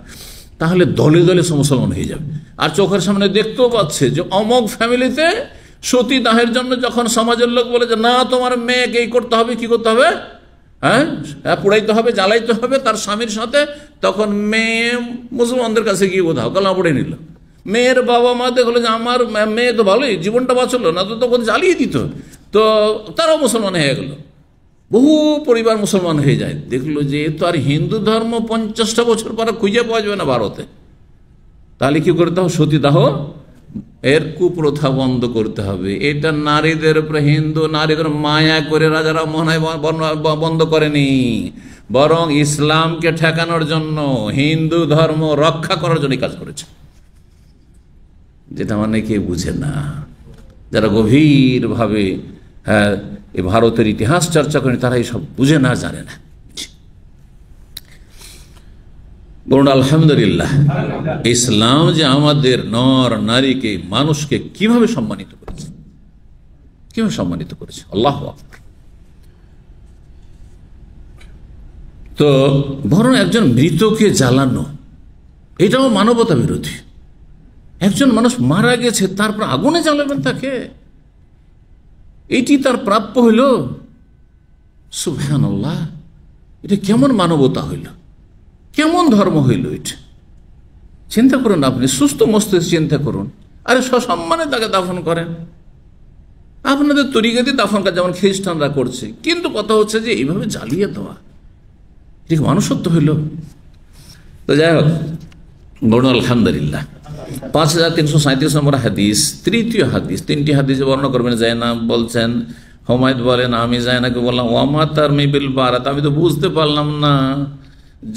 Speaker 1: তাহলে দলে দলে মুসলমান হয়ে যাবে। আর চোখের সামনে দেখতেও পাচ্ছে যে অমক ফ্যামিলিতে সতীদাহের জন্য যখন সমাজের লোক বলে যে না, তোমার মেয়েকে এই করতে হবে, কি করতে হবে, হ্যাঁ, পুড়াইতে হবে, জ্বালাইতে হবে তার স্বামীর সাথে, তখন মেয়ে মুসলমানদের কাছে গিয়ে কোথাও গলা পড়ে নিল। মেয়ের বাবা মা দেখলো যে আমার মেয়ে তো ভালোই জীবনটা বাঁচলো, না তো তখন জ্বালিয়ে দিত, তো তারাও মুসলমান হয়ে গেল। বহু পরিবার মুসলমান হয়ে যায়। দেখলো যে তো আর হিন্দু ধর্ম 50টা বছর পরে খুঁজে পাওয়া যাবে না ভারতে। তাহলে কি করতে হবে? সতীদাহ এর কুপ্রথা বন্ধ করতে হবে। এটা নারীদের উপরে, হিন্দু নারীদের মায়া করে রাজারা মনে হয় বন্ধ করেনি, বরং ইসলামকে ঠেকানোর জন্য, হিন্দু ধর্ম রক্ষা করার জন্য কাজ করেছে, যেটা অনেকে বুঝে না। যারা গভীরভাবে, হ্যাঁ, এই ভারতের ইতিহাস চর্চা করেন, তারা এইসব বুঝে না, জানে না। বলুন আলহামদুলিল্লাহ। ইসলাম যে আমাদের নর নারীকে মানুষকে কিভাবে সম্মানিত করেছে, কিভাবে সম্মানিত করেছে, আল্লাহু আকবার। তো বরং একজন মৃতকে জ্বালানো এটাও মানবতা বিরোধী। একজন মানুষ মারা গেছে তারপর আগুনে জ্বালাবেন তাকে, এটি তার প্রাপ্য হইল? সুবহানাল্লাহ, এটা কেমন মানবতা হইল, কেমন ধর্ম হইল এটা? চিন্তা করুন, আপনি সুস্থ মস্তিষ্ক চিন্তা করুন। আরে সসম্মানে তাকে দাফন করেন, আপনাদের তরিকাতে দাফন কাজ যেমন খ্রিস্টানরা করছে, কিন্তু কথা হচ্ছে যে এইভাবে জ্বালিয়ে দেওয়া, ঠিক মানুষত্ব হইল? তো যাই হোক, বলুন আলহামদুলিল্লাহ। 5337 নম্বর হাদিস, তৃতীয় হাদিস। তিনটি হাদিসে বর্ণনা করবেন। জায়নাব বলছেন, হুমায়দ বলেন, আমি জায়নাবকে বললাম, ওয়ামা তারমি বিল বারাত, আমি তো বুঝতে পারলাম না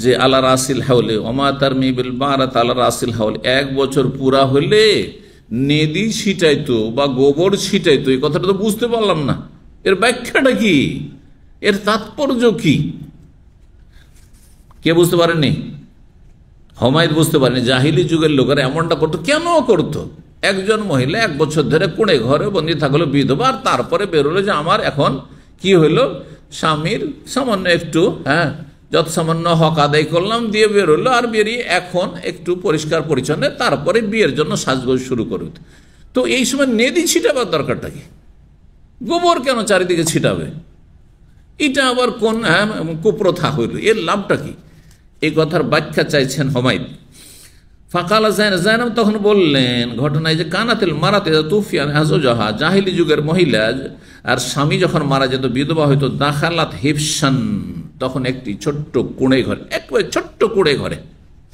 Speaker 1: যে আলা রাসিল হাওলে, ওয়ামা তারমি বিল বারাত আলা রাসিল হাওলে, 1 বছর পুরা হলে নেদি ছিটাইতো বা গোবর ছিটাইতো, এই কথাটা তো বুঝতে পারলাম না। এর ব্যাখ্যাটা কি, এর তাৎপর্য কি? কে বুঝতে পারেননি? হুমায়দ বুঝতে পারেনি। জাহিলি যুগের লোকেরা এমনটা করতো। কেন করতো? একজন মহিলা 1 বছর ধরে কোণে ঘরে বন্দী থাকলো, বিধবা, আর তারপরে বেরোলো যে আমার এখন কি হইল, স্বামীর সামান্য একটু যত সামান্য হক আদায় করলাম, দিয়ে বেরোলো, আর বেরিয়ে এখন একটু পরিষ্কার পরিচ্ছন্ন, তারপরে বিয়ের জন্য সাজগোজ শুরু করবে। তো এই সময় নেদি ছিটাবার দরকারটা কি? গোবর কেন চারিদিকে ছিটাবে? এটা আবার কোন কুপ্রথা হইল? এর লাভটা কি? এই কথার ব্যাখ্যা চাইছেন হুমায়দ। ফাকালা জায়নাব তখন বললেন, ঘটনায় যে কানাতিল মারাতে তুফিয়ান হাজুজাহা, জাহিলি যুগের মহিলা আর স্বামী যখন মারা যেত, বিধবা হইতো, দাখালাত হিফসান, তখন একটি ছোট্ট কুঁড়ে ঘরে, একেবারে ছোট্ট কুঁড়ে ঘরে,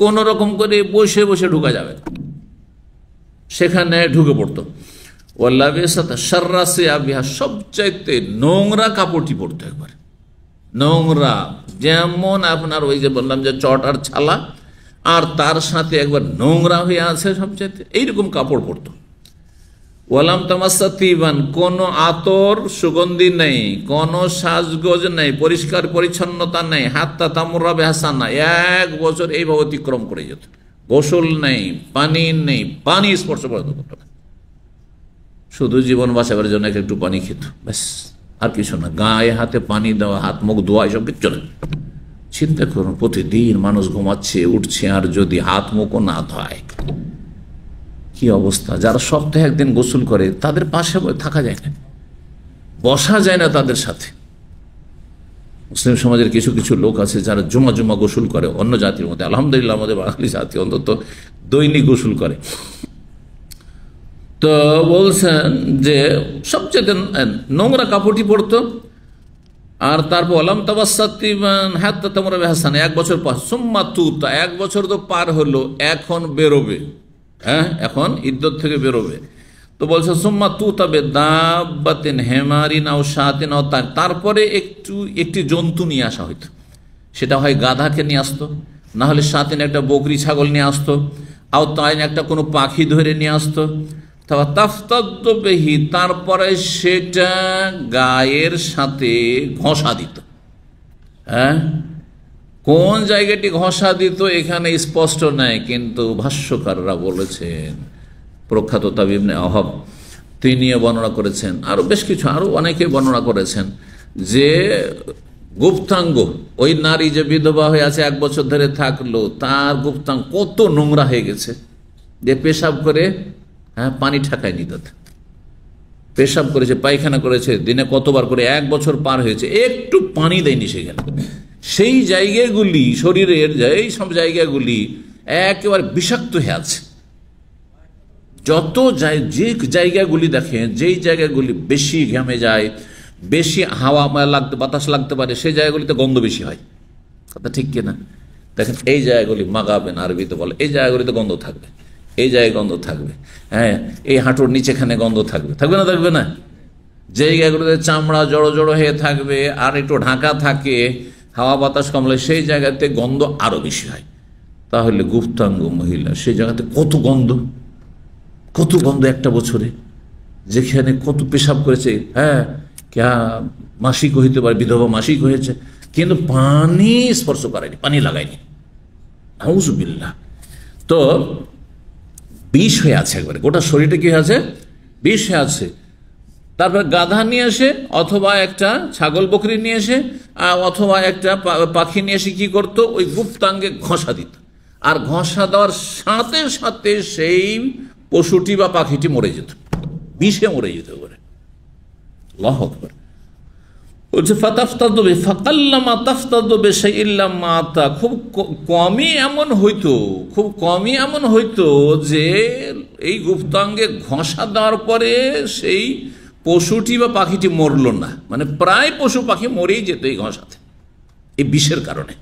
Speaker 1: কোন রকম করে বসে বসে ঢুকা যাবে, সেখানে ঢুকে পড়তো। সবচাইতে নোংরা কাপড়টি পড়তো, একবার নোংরা, যেমন আপনার ওই যে বললাম যে চট আর ছালা, আর তার সাথে একবার নোংরা হয়ে আছে সবচাইতে, এইরকম কাপড় পরতো। ওয়ালাম তামাসাতিবান, কোন আতর সুগন্ধি নেই, কোন সাজগোজ নেই, পরিষ্কার পরিচ্ছন্নতা নেই, হাত্তা তামুরা বেহাসানা, 1 বছর এইভাবে অতিক্রম করে যেত। গোসল নেই, পানি নেই, পানি স্পর্শ করতে করতো না, শুধু জীবন বাঁচাবার জন্য একটু পানি খেত, ব্যাস, আর কিছু না। গায়ে হাতে পানি দেওয়া, হাত মুখ ধোয়া, এসব কিচ্ছু না। চিন্তা করুন, প্রতিদিন মানুষ ঘুমাচ্ছে উঠছে, আর যদি হাত মুখও না ধোয়, কি অবস্থা। যারা সপ্তাহে একদিন গোসল করে তাদের পাশে থাকা যায় না, বসা যায় না তাদের সাথে। মুসলিম সমাজের কিছু কিছু লোক আছে যারা জুমা জুমা গোসল করে, অন্য জাতির মধ্যে। আলহামদুলিল্লাহ আমাদের বাঙালি জাতি অন্তত দৈনিক গোসল করে। তো বলছেন যে সবচেয়ে নোংরা কাপড়টি পরতো, আর তারপর আলাম তাবাসাতিবান হাত্তা তামুরা বেহাসানা, 1 বছর পর, সুম্মা তুতা, 1 বছর তো পার হলো, এখন বেরোবে, এখন ইদ্যত থেকে বেরোবে। তো বলছে সুম্মা তুতা বেদাব্বাতিন হেমারিন আও শাতিন আও, তারপরে একটি জন্তু নিয়ে আসা হইতো। সেটা হয় গাধাকে নিয়ে আসতো, না হলে শাতিন একটা বকরি ছাগল নিয়ে আসতো, আও তাইন একটা কোনো পাখি ধরে নিয়ে আসতো। তারপরে সেটা গায়ের সাথে ঘষা দিত। কোন জায়গাটি ঘষা দিত এখানে স্পষ্ট নাই, কিন্তু ভাষ্যকাররা বলেছেন, প্রখ্যাত তাবিব ইবনে ওয়াহাব তিনিও বর্ণনা করেছেন, আরো বেশ কিছু, আরো অনেকে বর্ণনা করেছেন যে গুপ্তাঙ্গ, ওই নারী যে বিধবা হয়ে আছে 1 বছর ধরে থাকলো, তার গুপ্তাঙ্গ কত নোংরা হয়ে গেছে, যে পেশাব করে পানি ঠাকায় নিত, পেশাব করেছে, পায়খানা করেছে, দিনে কতবার করে, 1 বছর পার হয়েছে, একটু পানি দেয়নি সেখানে। সেই জায়গাগুলি, শরীরের এই সব জায়গাগুলি একেবারে বিষাক্ত হয়ে আছে। যত যে জায়গাগুলি দেখেন, যেই জায়গাগুলি বেশি ঘামে যায়, বেশি হাওয়া লাগতে, বাতাস লাগতে পারে, সেই জায়গাগুলিতে গন্ধ বেশি হয়। কথা ঠিক কিনা? দেখেন এই জায়গাগুলি মাগাবেন, আরবিতে বলে, এই জায়গাগুলিতে গন্ধ থাকবে, এই জায়গায় গন্ধ থাকবে, এই হাঁটুর নিচেখানে গন্ধ থাকবে, থাকবে না? থাকবে না? জায়গাগুলোতে চামড়া জড়ো জড়ো হয়ে থাকবে, আর একটু ঢাকা থাকে, হাওয়া বাতাস কমলে সেই জায়গাতে গন্ধ আরো বেশি হয়। তাহলে গুপ্তাঙ্গ মহিলা, সেই জায়গাতে কত গন্ধ, কত গন্ধ 1 বছরে, যেখানে কত পেশাব করেছে, মাসিক হইতে পারে, বিধবা মাসিক হয়েছে, কিন্তু পানি স্পর্শ করেনি, পানি লাগায়নি, আউযুবিল্লাহ। তো বিষ হয়ে আছে, একবারে গোটা শরীরটা কি আছে, বিষ হয়ে আছে। তারপর গাধা নিয়ে এসে অথবা একটা ছাগল বকরি নিয়ে এসে অথবা একটা পাখি নিয়ে এসে কি করতো, ওই গুপ্তাঙ্গে ঘষা দিত, আর ঘষা দেওয়ার সাথে সাথে সেই পশুটি বা পাখিটি মরে যেত, বিষে মরে যেত করে। আল্লাহু আকবার। বলছে ফাতাফতাদবে ফাকাল্লামা তাফতাদবে শাইইল্লাম মাতা, খুব কমই এমন হইতো, খুব কমই এমন হইতো যে এই গুপ্তাঙ্গে ঘষা দেওয়ার পরে সেই পশুটি বা পাখিটি মরল না, মানে প্রায় পশু পাখি মরেই যেত এই ঘষাতে, এই বিষের কারণে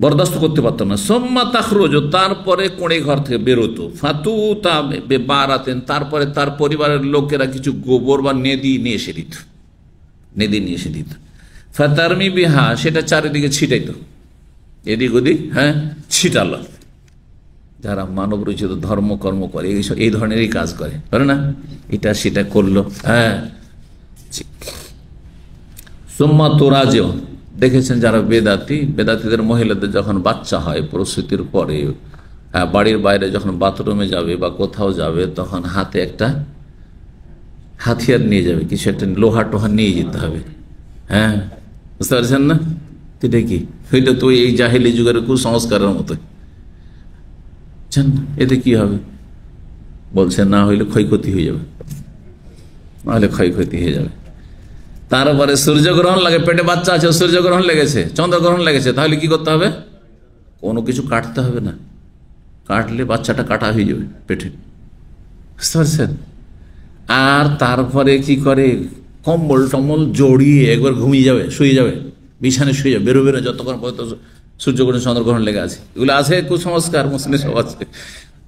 Speaker 1: বরদাস্ত করতে পারতো না। সোম্মা তাখরুজ, তারপরে কোণে ঘর থেকে বেরোতো, ফাতু তা বারাতেন, তারপরে তার পরিবারের লোকেরা কিছু গোবর বা নেদি নিয়ে এসে দিত, নেদি নিয়ে এসে দিত। ফাতারমি বিহা, সেটা চারিদিকে ছিটাইতো, এদিক ওদিক, হ্যাঁ ছিটালো। যারা মানব রচিত ধর্মকর্ম করে এই ধরনেরই কাজ করে না, এটা সেটা করলো, হ্যাঁ। সোম্মা তোরাজেও, দেখেছেন যারা বেদাতিদের মহিলাদের যখন বাচ্চা হয় প্রসূতির পরে, বাড়ির বাইরে যখন বাথরুমে যাবে বা কোথাও যাবে, তখন হাতে একটা হাতিয়ার নিয়ে যাবে, কিছু একটা লোহা টোহা নিয়ে যেতে হবে, হ্যাঁ বুঝতে পারছেন না? এটা কি, ওইটা তো এই জাহেলি যুগের কুসংস্কারের মতো। এতে কি হবে? বলছে না হইলে ক্ষয়ক্ষতি হয়ে যাবে, নাহলে ক্ষয়ক্ষতি হয়ে যাবে। তারপরে সূর্যগ্রহণ লাগে, পেটে বাচ্চা আছে, সূর্যগ্রহণ লেগেছে, চন্দ্রগ্রহণ লেগেছে, তাহলে কি করতে হবে? কোনো কিছু কাটতে হবে না, কাটলে বাচ্চাটা কাটা হয়ে যাবে পেটে, বুঝতে পারছেন? আর তারপরে কি করে, কম্বল টম্বল জড়িয়ে একবার ঘুমিয়ে যাবে, শুয়ে যাবে, বিছানে শুয়ে যাবে, বেরোবে না যতক্ষণ পর্যন্ত সূর্যগ্রহণ চন্দ্রগ্রহণ লেগে আছে। এগুলো আছে কুসংস্কার, মুসলিম সব আছে,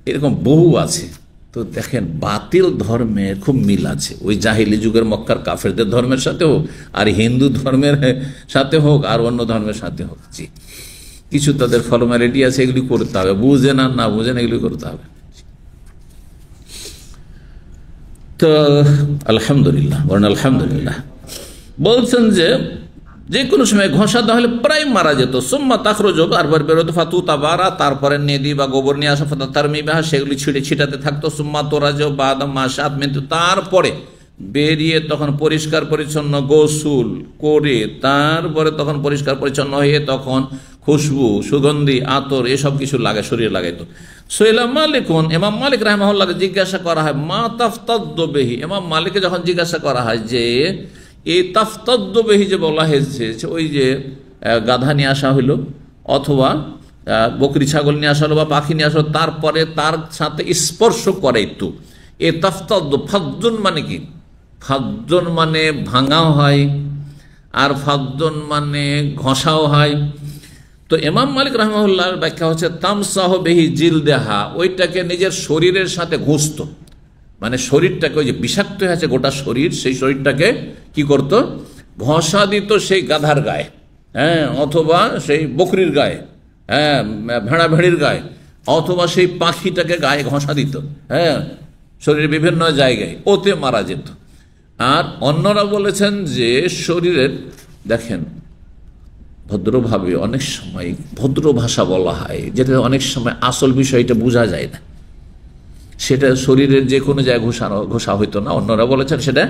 Speaker 1: এরকম বহু আছে। তো দেখেন বাতিল ধর্মের খুব মিল আছে, ওই জাহিলি যুগের মক্কার কাফেরদের ধর্মের সাথে হোক, আর হিন্দু ধর্মের সাথে হোক, আর অন্য ধর্মের সাথে হোক। জি, কিছু তাদের ফর্মালিটি আছে, এগুলি করতে হবে, বুঝেন আর না বুঝেন এগুলি করতে হবে। তো আলহামদুলিল্লাহ, বলেন আলহামদুলিল্লাহ। বলছেন যে কোনো সময় ঘষা দেওয়া হলে প্রায় মারা যেত। সোম্মা তাখরুজ, আর বেরোতো, ফাতু তাবারা, তারপরে নেদি বা গোবর নিয়ে আসা, ফাতা তারমি বিহা, সেগুলি ছিটাতে থাকতো। সোম্মা তোরাজ বাদাম মাসাত মেন্তু, তারপরে বেরিয়ে তখন পরিষ্কার পরিচ্ছন্ন গোসুল করে, তারপরে তখন পরিষ্কার পরিচ্ছন্ন হয়ে তখন খুশবু, সুগন্ধি, আতর এসব কিছু লাগে, শরীরে লাগাইতো। সোহেলা মালিকুন, ইমাম মালিক রাহিমাহুল্লাহকে জিজ্ঞাসা করা হয় মা তাফতাদ্দু বিহি, ইমাম মালিককে যখন জিজ্ঞাসা করা হয় যে এই তাফতাদ্দু বিহি যে বলা হয়েছে, ওই যে গাধা নিয়ে আসা হইলো অথবা বকরি ছাগল নিয়ে আসা হলো বা পাখি নিয়ে আসা হলো, তারপরে তার সাথে স্পর্শ করাইতো, এ তাফতাদ্দু, ফাদ্দুন মানে কি? ফাদ্দুন মানে ভাঙাও হয়, আর ফাদ্দুন মানে ঘষাও হয়। তো ইমাম মালিক রাহিমাহুল্লাহর ব্যাখ্যা হচ্ছে তামসাহ বিহি জিলদেহা, ওইটাকে নিজের শরীরের সাথে ঘষত, মানে শরীরটাকে, ওই যে বিষাক্ত হয়ে আছে গোটা শরীর, সেই শরীরটাকে কি করত? ঘষা দিত সেই গাধার গায়ে, হ্যাঁ, অথবা সেই বকরির গায়ে, হ্যাঁ, ভেড়া ভেড়ির গায়ে, অথবা সেই পাখিটাকে গায়ে ঘষা দিত, হ্যাঁ, শরীরের বিভিন্ন জায়গায়, ওতে মারা যেত। আর অন্যরা বলেছেন যে শরীরের, দেখেন ভদ্রভাবে অনেক সময় ভদ্র ভাষা বলা হয়, যেটা অনেক সময় আসল বিষয়টা বোঝা যায় না, সেটা শরীরের যে কোনো জায়গায় ঘষা হইতো না। অন্যরা বলেছেন সেটা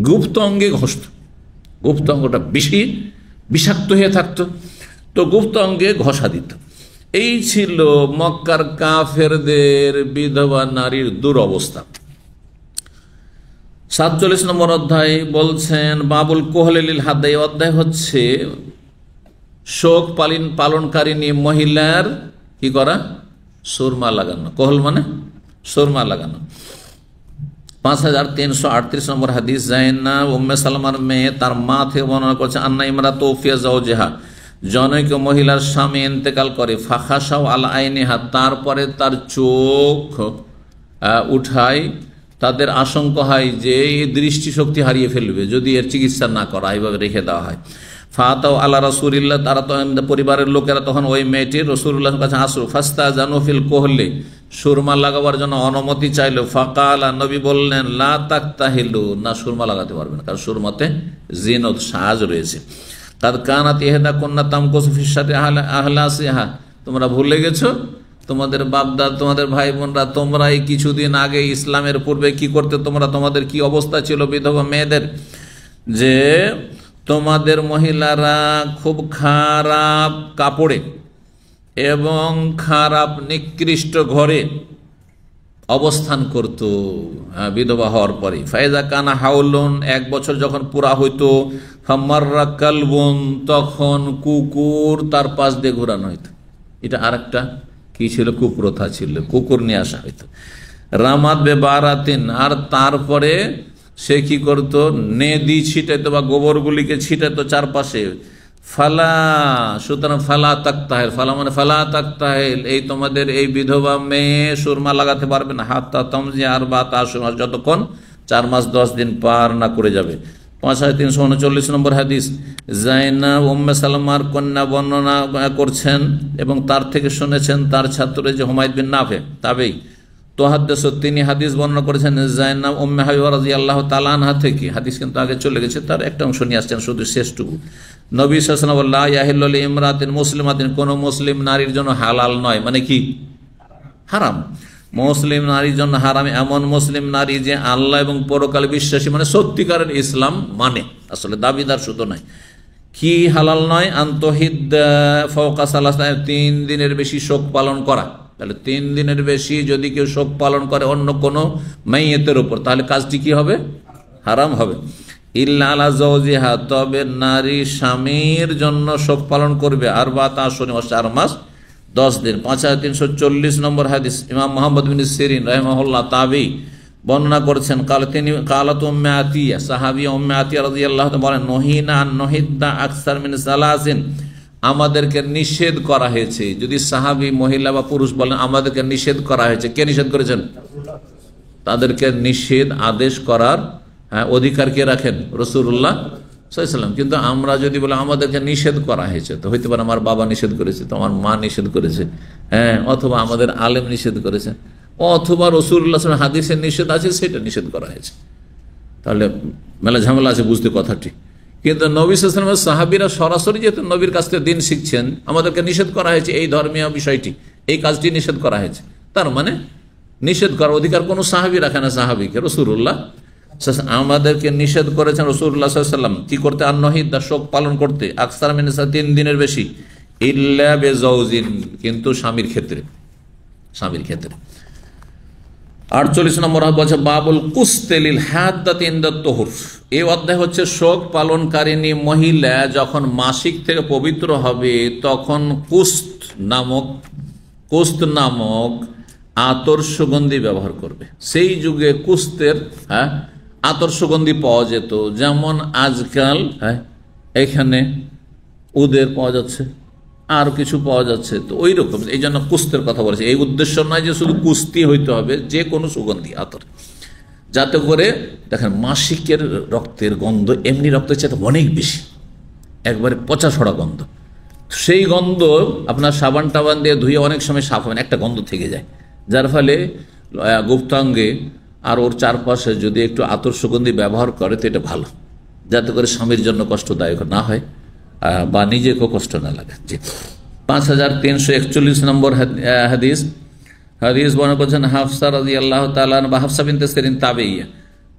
Speaker 1: গুপ্ত অঙ্গে ঘষত, গুপ্ত অঙ্গটা বেশি বিষাক্ত হয়ে থাকতো, তো গুপ্ত অঙ্গে ঘষা দিত। এই ছিল মক্কার কাফেরদের বিধবা নারীর দুরবস্থা। 47 নম্বর অধ্যায় বলছেন বাবুল কোহলিল হাদাই, অধ্যায় হচ্ছে শোক পালনকারিনী মহিলার কি করা? সুরমা লাগানো। কোহল মানে সুরমা লাগানো। 5338 নম্বর হাদিস, জাইনাব উম্মে সালমার মেয়ে তার মা থেকে বর্ণনা করছে আন্না ইমরা তৌফিয়া জাওজেহা, জনৈক মহিলার স্বামী ইন্তেকাল করে, ফাখাসাও আল আইনিহা, তারপরে তার চোখ উঠায়, তাদের আশঙ্কা হয় যে এই দৃষ্টিশক্তি হারিয়ে ফেলবে যদি এর চিকিৎসা না করা, এইভাবে রেখে দেওয়া হয়। ফাতাও আল্লাহ রাসূলিল্লাহ, তারা তো পরিবারের লোকেরা তখন ওই মেয়েটির রাসূলুল্লাহর কাছে আসলো, ফাস্তা জানুফিল কোহলে, সুরমা লাগাবার জন্য অনুমতি চাইলো। ফাকালা, নবী বললেন লা তাকতাহিলু, না সুরমা লাগাতে পারবেন, কারণ সুরমাতে জিনত, সাজ রয়েছে। তাদ কানাত ইহদা কুন্না তামকুসু ফি শারি আহলাসিহা, তোমরা ভুলে গেছো? তোমাদের বাপদাদ, তোমাদের ভাই বোনরা, তোমরা এই কিছুদিন আগে ইসলামের পূর্বে কি করতে, তোমরা তোমাদের কি অবস্থা ছিল বিধবা মেয়েদের, যে তোমাদের মহিলারা খুব খারাপ কাপড়ে এবং খারাপ নিকৃষ্ট ঘরে অবস্থান করত বিধবা হওয়ার পরে। ফায়দা কানা হাউলুন, 1 বছর যখন পুরা হইতো, ফামাররা কালবুন, তখন কুকুর তার পাশ দিয়ে ঘোরানো হইতো। এটা আরেকটা কি ছিল, কুপ্রথা ছিল, কুকুর নিয়ে আসা হইতো। রামাত বে বারাতিন, আর তারপরে সে কি করতো, নেদি ছিটাইতো বা গোবরগুলিকে ছিটাইতো চারপাশে। ফালা, সুতরাং ফালা তাকতাহেল, ফালা মানে ফালা তাকতাহেল, এই তোমাদের এই বিধবা মেয়ে সুরমা লাগাতে পারবে না, হাত্তা তমজি আর বা তা, যতক্ষণ 4 মাস 10 দিন পার না করে যাবে। 5339 নম্বর হাদিস, জাইনাব উম্মে সালামার কন্যা বর্ণনা করছেন এবং তার থেকে শুনেছেন তার ছাত্র যে হুমায়দ বিন নাফে তাবেই তোহাদ্দেস, তিনি হাদিস বর্ণনা করেছেন জাইনাব উম্মে হাবিবা রাদিয়াল্লাহু তাআলা আনহা থেকে। হাদিস কিন্তু আগে চলে গেছে, তার একটা অংশ নিয়ে আসছেন, শুধু শেষটুকু। নবী সাল্লাল্লাহু আলাইহি ওয়াসাল্লাম লা ইয়াহিল্লু লিইমরাতিন মুসলিমাতিন, কোন মুসলিম নারীর জন্য হালাল নয়, মানে কি হারাম। মুসলিম নারীর জন্য হারাম এমন মুসলিম নারী যে আল্লাহ এবং পরকালে বিশ্বাসী, মানে সত্যিকারের ইসলাম মানে, আসলে দাবিদার শুধু নয়। কি হালাল নয়, আন্তহিদ ফাওকা সালাসা, 3 দিনের বেশি শোক পালন করা। তাহলে 3 দিনের বেশি যদি কেউ শোক পালন করে অন্য কোনো মাইয়েতের উপর, তাহলে কাজটি কি হবে, হারাম হবে। ইল্লা আলা যাওজিহা, তবে নারী স্বামীর জন্য শোক পালন করবে, আর বা তা 4 মাস 10 দিন। 5340 নম্বর হাদিস, ইমাম মুহাম্মদ বিন সিরিন রাহিমাহুল্লাহ তাবি বর্ণনা করেছেন, কালাত উম্মে আতিয়া, সাহাবিয়া উম্মে আতিয়া রাদিয়াল্লাহু তাআলা বলেন, নহিনা আন নহিদ্দা আকসার মিন সালাসিন, আমাদেরকে নিষেধ করা হয়েছে। যদি সাহাবী মহিলা বা পুরুষ বলেন আমাদেরকে নিষেধ করা হয়েছে, কে নিষেধ করেছেন? তাদেরকে নিষেধ আদেশ করার অধিকার কে রাখেন? রাসূলুল্লাহ সাল্লাল্লাহু আলাইহি ওয়াসাল্লাম। কিন্তু আমরা যদি বলি আমাদেরকে নিষেধ করা হয়েছে, তো হইতে পারে আমার বাবা নিষেধ করেছে, তো আমার মা নিষেধ করেছে, অথবা আমাদের আলেম নিষেধ করেছে, অথবা রাসূলুল্লাহ সাল্লাল্লাহু আলাইহি ওয়াসাল্লাম হাদিসে নিষেধ আছে, সেটা নিষেধ করা হয়েছে। তাহলে মেলা ঝামেলা আছে বুঝতে কথাটি। কিন্তু নবী সাল্লাল্লাহু আলাইহি ওয়াসাল্লাম সাহাবীরা সরাসরি যেহেতু নবীর কাছ থেকে দিন শিখছেন, আমাদেরকে নিষেধ করা হয়েছে এই ধর্মীয় বিষয়টি, এই কাজটি নিষেধ করা হয়েছে, তার মানে নিষেধ করার অধিকার কোনো সাহাবী রাখে না। সাহাবীকে রাসূলুল্লাহ আমাদেরকে নিষেধ করেছেন রাসূলুল্লাহ সাল্লাল্লাহু আলাইহি ওয়াসাল্লাম কি করতে, আন-নহিদ, শোক পালন করতে, আকসার মিন 3 দিনের বেশি, ইল্লা বিজাওজিন, কিন্তু স্বামীর ক্ষেত্রে, স্বামীর ক্ষেত্রে। 48 নম্বর বলছে বাবুল কুস্তেলিল হাদ্দাত ইনদাত তুহুর, এই অধ্যায় হচ্ছে শোক পালনকারিণী মহিলা যখন মাসিক থেকে পবিত্র হবে তখন কুস্ত নামক আতর সুগন্ধি ব্যবহার করবে। সেই যুগে কুস্তের আতর সুগন্ধি পাওয়া যেত, যেমন আজকাল এখানে উদের পাওয়া যাচ্ছে, আর কিছু পাওয়া যাচ্ছে, তো ওই রকম। এই জন্য কুস্তের কথা বলেছে। এই উদ্দেশ্য নয় যে শুধু কুস্তি হইতে হবে, যে কোনো সুগন্ধি আতর, যাতে করে দেখেন মাসিকের রক্তের গন্ধ এমনি রক্তের চাইতে অনেক বেশি, একবারে পচা ছড়া গন্ধ। সেই গন্ধ আপনার সাবান টাবান দিয়ে ধুয়ে অনেক সময় সাফ হবেন, একটা গন্ধ থেকে যায়, যার ফলে গুপ্তাঙ্গে আর ওর চারপাশে যদি একটু আতর সুগন্ধি ব্যবহার করে তো এটা ভালো, যাতে করে স্বামীর জন্য কষ্টদায়ক না হয় বা নিজেকেও কষ্ট না লাগে। 5341 নম্বর হাদিস বর্ণনা করেছেন হাফসা রাদিয়াল্লাহু তাআলা বা হাফসা বিনতে সিরিন তাবেইয়া,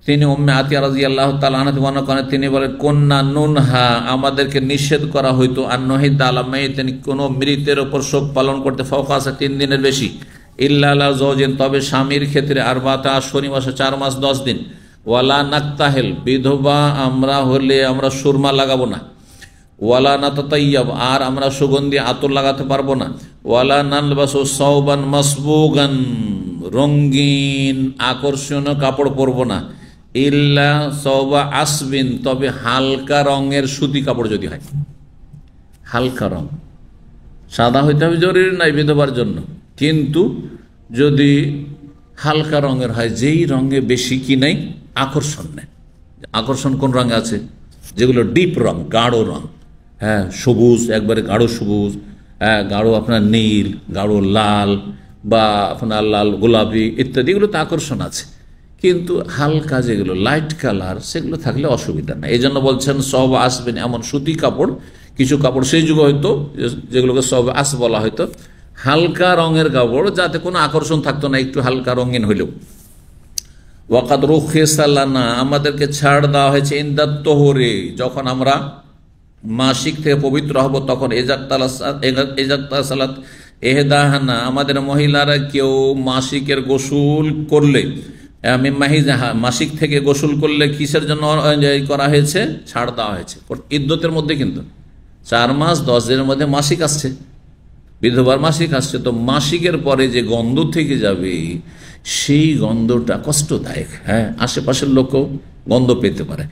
Speaker 1: তিনি উম্মে আতিয়া রাদিয়াল্লাহু তাআলা আনহা বর্ণনা করেন, তিনি বলেন কুন্না নুনহা, আমাদেরকে নিষেধ করা হইতো, আন-নহিদ আলা মাইতিন, কোন মৃতের উপর শোক পালন করতে, ফাওকা 3 দিনের বেশি, ইল্লা আলা যাওজিন, তবে স্বামীর ক্ষেত্রে, আরবাতা আশহুরি, 4 মাস 10 দিন, ওয়ালা নাকতাহিল, বিধবা আমরা হলে আমরা সুরমা লাগাবো না, ওয়ালা নাতাতাইয়াব, আর আমরা সুগন্ধি আতর লাগাতে পারবো না, ওয়ালা নালবাসু সাওবান মাসবুগান, রঙিন আকর্ষণীয় কাপড় পরবো না, ইল্লা সাওবা আসবিন, তবে হালকা রঙের সুতি কাপড় যদি হয়, হালকা রং, সাদা হইতে হবে জরুরি নাই বিধবার জন্য, কিন্তু যদি হালকা রঙের হয়, যেই রঙে বেশি কি নাই আকর্ষণ নেই। আকর্ষণ কোন রঙে আছে? যেগুলো ডিপ রং, গাঢ় রং, সবুজ, একবারে গাঢ় সবুজ, গাঢ় আপনার নীল, গাঢ় লাল বা আপনার লাল গোলাপি ইত্যাদি, এগুলোতে আকর্ষণ আছে। কিন্তু হালকা যেগুলো লাইট কালার, সেগুলো থাকলে অসুবিধা নেই। এই জন্য বলছেন সব আসবেন এমন সুতি কাপড় কিছু কাপড় সেই যুগে হয়তো যেগুলোকে সব আস বলা হয়তো, হালকা রঙের কাপড়, যাতে কোনো আকর্ষণ থাকতো না, একটু হালকা রঙিন হইলেও। ওয়াকাদ রুখিসা লানা, আমাদেরকে ছাড় দেওয়া হয়েছে, ইনদাত তোহরে, যখন আমরা মাসিক থেকে পবিত্র হব তখন, এজাক্তাসালাত এহদাহানা, আমাদের মহিলারা কেউ মাসিকের গোসল করলে, মাসিক থেকে গোসল করলে কিসের জন্য করা হয়েছে, ছাড় দেওয়া হয়েছে। ইদ্যতের মধ্যে কিন্তু 4 মাস 10 দিনের মধ্যে মাসিক আসছে, বিধবার মাসিক আসছে, তো মাসিকের পরে যে গন্ধ থেকে যাবে সেই গন্ধটা কষ্টদায়ক, হ্যাঁ, আশেপাশের লোকও গন্ধ পেতে পারে।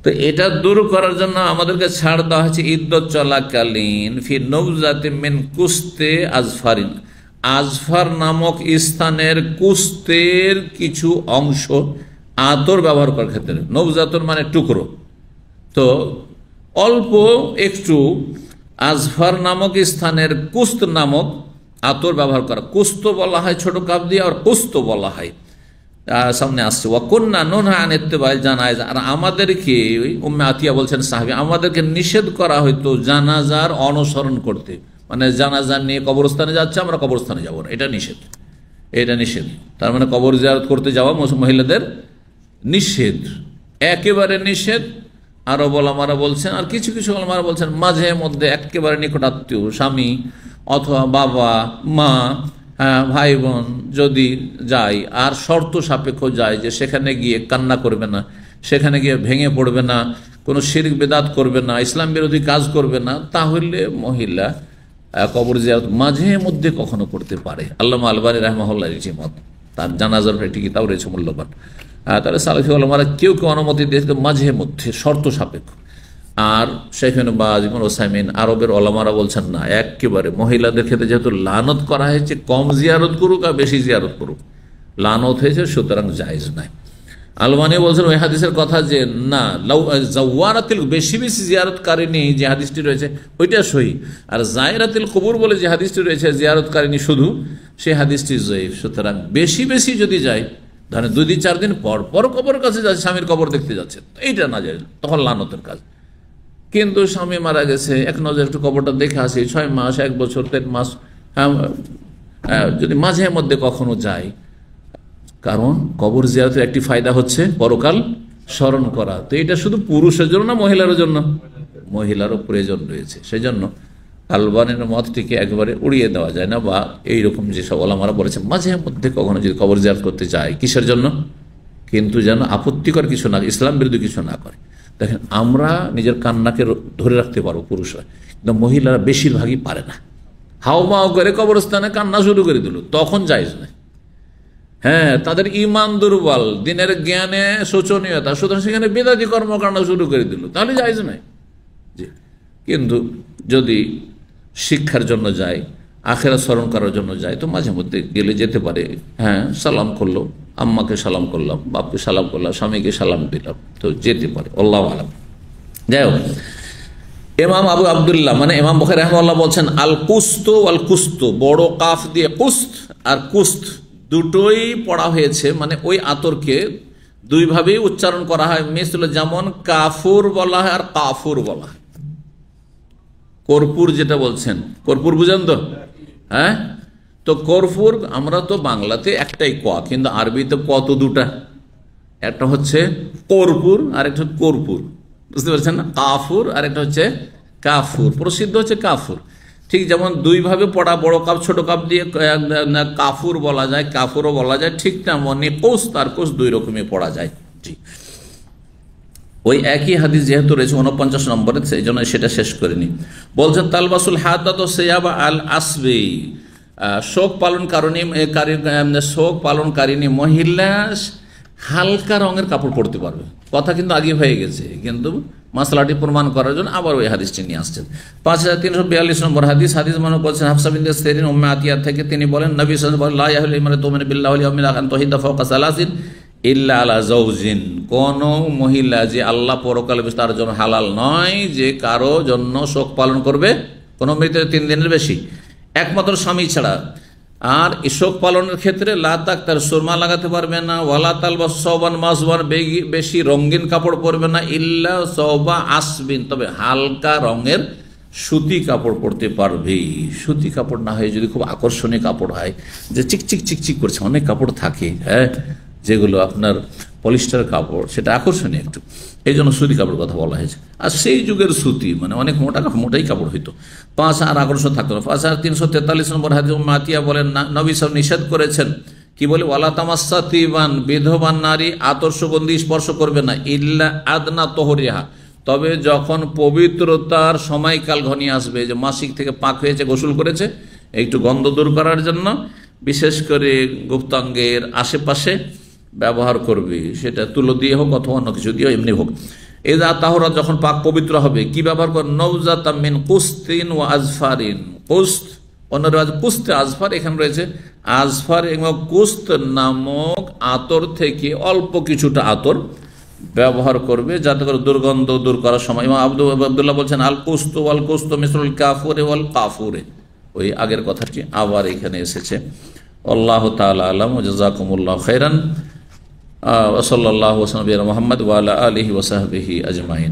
Speaker 1: তো এটা দূর করার জন্য আমাদেরকে ছাড় দেওয়া হয়েছে ইদ্যত চলাকালীন ফি নবজাতি মিন কুস্তে আজফারিন, আজফার নামক স্থানের কুস্তের কিছু অংশ আতর ব্যবহার করার ক্ষেত্রে। নবজাতন মানে টুকরো, তো অল্প একটু আজফার নামক স্থানের কুস্ত নামক আতর ব্যবহার করা। কুস্ত বলা হয় ছোট কাপ দিয়ে, আর কুস্ত বলা হয় সামনে আসছে। ওয়াকুন্না নুনহা আন ইত্তিবাইল জানাইজ, আর আমাদেরকে উম্মে আতিয়া বলছেন সাহাবী, আমাদেরকে নিষেধ করা হয়তো জানাজার অনুসরণ করতে, মানে জানাজা নিয়ে কবরস্থানে যাচ্ছে, আমরা কবরস্থানে যাব না, এটা নিষেধ, এটা নিষেধ। তার মানে কবর জিয়ারত করতে যাওয়া মহিলাদের নিষেধ, একেবারে নিষেধ। আরো ওলামারা বলছেন, আর কিছু কিছু ওলামারা বলছেন মাঝে মধ্যে একেবারে নিকটাত্মীয় স্বামী অথবা বাবা মা, ভাই বোন যদি যায়, আর শর্ত সাপেক্ষ যায়, যে সেখানে গিয়ে কান্না করবে না, সেখানে গিয়ে ভেঙে পড়বে না, কোনো শিরক বেদাত করবে না, ইসলাম বিরোধী কাজ করবে না, তাহলে মহিলা কবর জিয়ারত মাঝে মধ্যে কখনো করতে পারে। আল্লামা আলবানী রাহমাহুল্লাহ মত, তার জানাজার একটি কিতাব রয়েছে মূল্যবান। তাহলে সালাফি ওলামারা কেউ কেউ অনুমতি দিয়েছে মাঝে মধ্যে শর্ত সাপেক্ষ। আর শেখ ইবনে বাজ, ইবনে উসাইমিন, আরবের ওলামারা বলছেন না, একেবারে মহিলাদের ক্ষেত্রে যেহেতু লানত করা হয়েছে, কম জিয়ারত করুক আর বেশি জিয়ারত করুক, লানত হয়েছে, সুতরাং জায়েজ নাই। আলবানী বলছেন ওই হাদিসের কথা, যে না জাওয়ারাতিল, বেশি বেশি জিয়ারতকারিনী যে হাদিসটি রয়েছে ওইটা সহিহ, আর জায়রাতিল কবর বলে যে হাদিসটি রয়েছে জিয়ারতকারিনী শুধু, সেই হাদিসটি জয়ীফ। সুতরাং বেশি বেশি যদি যায়, ধরেন 2 দিন 4 দিন পর পর কবরের কাছে যাচ্ছে, স্বামীর কবর দেখতে যাচ্ছে, এইটা না যায়, তখন লানতের কাজ। কিন্তু স্বামী মারা গেছে, এক নজর একটু কবরটা দেখে আসি, 6 মাস 1 বছর 3 মাস, যদি মাঝে মধ্যে কখনো যায়, কারণ কবর জিয়ারতের একটি ফায়দা হচ্ছে পরকাল স্মরণ করা। তো এটা শুধু পুরুষের জন্য না, মহিলার জন্য, মহিলারও প্রয়োজন রয়েছে। সেই জন্য আলবানের মতটিকে একবারে উড়িয়ে দেওয়া যায় না, বা এইরকম যেসব ওলামারা বলেছে মাঝে মধ্যে কখনো যদি কবর জিয়ারত করতে যায়, কিসের জন্য, কিন্তু যেন আপত্তিকর কিছু না, ইসলাম বিরোধী কিছু না করে। দেখেন, আমরা নিজের কান্নাকে ধরে রাখতে পারবো পুরুষরা, কিন্তু মহিলারা বেশিরভাগই পারে না। হাওমাও করে কবরস্থানে কান্না শুরু করে দিল, তখন জায়েজ না। হ্যাঁ, তাদের ইমান দুর্বল, দিনের জ্ঞানে শোচনীয়তা, সুতরাং সেখানে বেদাতি কর্মকাণ্ড শুরু করে দিল, তাহলে জায়েজ নাই। জি, কিন্তু যদি শিক্ষার জন্য যায়, আখেরাত স্মরণ করার জন্য যায়, তো মাঝে মধ্যে গেলে যেতে পারে। হ্যাঁ, সালাম করলো, আম্মাকে সালাম করলাম, বাপকে সালাম করলাম, স্বামীকে সালাম দিলাম, তো যেতে পারে, আল্লাহু আলাম। যাই হোক, ইমাম আবু আবদুল্লাহ মানে ইমাম বুখারী রাহিমাহুল্লাহ বলছেন, আল কুস্ত ওয়াল কুস্ত, বড় কাফ দিয়ে কুস্ত আর কুস্ত দুটোই পড়া হয়েছে, মানে ওই আতরকে 2 ভাবেই উচ্চারণ করা হয়। মিসল, যেমন কাফুর বলা হয় আর কাফুর বলা হয়। কর্পূর যেটা বলছেন, কর্পূর বুঝেন তো? হ্যাঁ, তো কর্পূর আমরা তো বাংলাতে একটাই ক, কিন্তু আরবিতে কত 2টা, একটা হচ্ছে কর্পূর আর একটা কর্পূর, বুঝতে পারছেন না? কাফুর আর একটা হচ্ছে কাফুর, প্রসিদ্ধ হচ্ছে কাফুর। ঠিক যেমন 2 ভাবে পড়া, বড় কাপ ছোট কাপ দিয়ে কাফুর বলা যায়, কাফুরও বলা যায়, ঠিক তেমনি কৌস আর কৌস 2 রকমই পড়া যায়। জি, ওই একই হাদিস যেহেতু রয়েছে 49 নম্বরে, সেই জন্য সেটা শেষ করিনি। বলছেন তালবাসুল হাদাত সিয়াবা আল আসবি, শোক পালনকারিনী মহিলা হালকা রঙের কাপড় পরতে পারবে। কথা কিন্তু আগে হয়ে গেছে, কিন্তু মাসলাটি প্রমাণ করার জন্য আবার ওই হাদিসটি নিয়ে আসছেন। 5342 নম্বর হাদিস, হাদিস মানে বলছেন হাফসা বিনতে সিরিন উম্মে আতিয়া থেকে, তিনি বলেন নবী সাল্লাল্লাহু আলাইহি ওয়াসাল্লাম লা ইয়াহিলু ইমরাতুন তুমিনু বিল্লাহি ওয়াল ইয়াউমিল আখির আন তুহিদ্দা ফাওকা সালাসিন ইল্লা আলা যাওজিন, কোন মহিলা যে আল্লাহ পরকালে তার জন্য হালাল নয় যে কারো জন্য শোক পালন করবে কোন মৃতের 3 দিনের বেশি, একমাত্র স্বামী ছাড়া। আর শোক পালনের ক্ষেত্রে লা তাকতার, সুরমা লাগাতে পারবে না, ওয়ালা তালবাস সাওবান মাসওয়ান, বেশি রঙিন কাপড় পরবে না, ইল্লা সাওবা আসবিন, তবে হালকা রঙের সুতি কাপড় পরতে পারবে। সুতি কাপড় না হয় যদি খুব আকর্ষণীয় কাপড় হয়, যে চিকচিক চিকচিক করছে, অনেক কাপড় থাকে হ্যাঁ যেগুলো আপনার পলিস্টার কাপড়, সেটা আকর্ষণীয় একটু, এই জন্য সুতি কাপড় কথা বলা হয়েছে। আর সেই যুগের সুতি মানে অনেক মোটাই কাপড় হইতো, 5 আর আকর্ষণ থাকতো না। 5343 নম্বর হাদিস মাতিয়া বলেন নবী সাল্লাল্লাহু নিষেধ করেছেন, কি বলে, ওয়ালা তামাসসা তিবান, বিধবান নারী আতর সুগন্ধি স্পর্শ করবে না, ইল্লা আদনা তোহরিহা, তবে যখন পবিত্রতার সময়কাল ঘনিয়ে আসবে, যে মাসিক থেকে পাক হয়েছে, গোসল করেছে, একটু গন্ধ দূর করার জন্য বিশেষ করে গুপ্তাঙ্গের আশেপাশে ব্যবহার করবে, সেটা তুলো দিয়ে হোক অথবা অন্য কিছু দিয়ে এমনি হোক। এদা তাহরা, যখন পাক পবিত্র হবে, কি ব্যবহার করে, নওজাতা মিন কুস্তিন ওয়া আজফারিন, কুস্ত অন্য কুস্তে আজফার, এখানে রয়েছে আজফার এবং কুস্ত নামক আতর থেকে অল্প কিছুটা আতর ব্যবহার করবে, যাতে করে দুর্গন্ধ দূর করার সময়। ইমাম আব্দুল্লাহ বলছেন আল কুস্ত মিসলুল কাফুরে ওয়াল কাফুরে, ওই আগের কথাটি আবার এখানে এসেছে। আল্লাহ তাআলা আলাম, জাযাকুমুল্লাহু খাইরান, ওয়া সাল্লাল্লাহু ওয়া সাল্লাম আলা মুহাম্মদ ওয়া আলা আলিহি ওয়া সাহবিহি আজমাইন।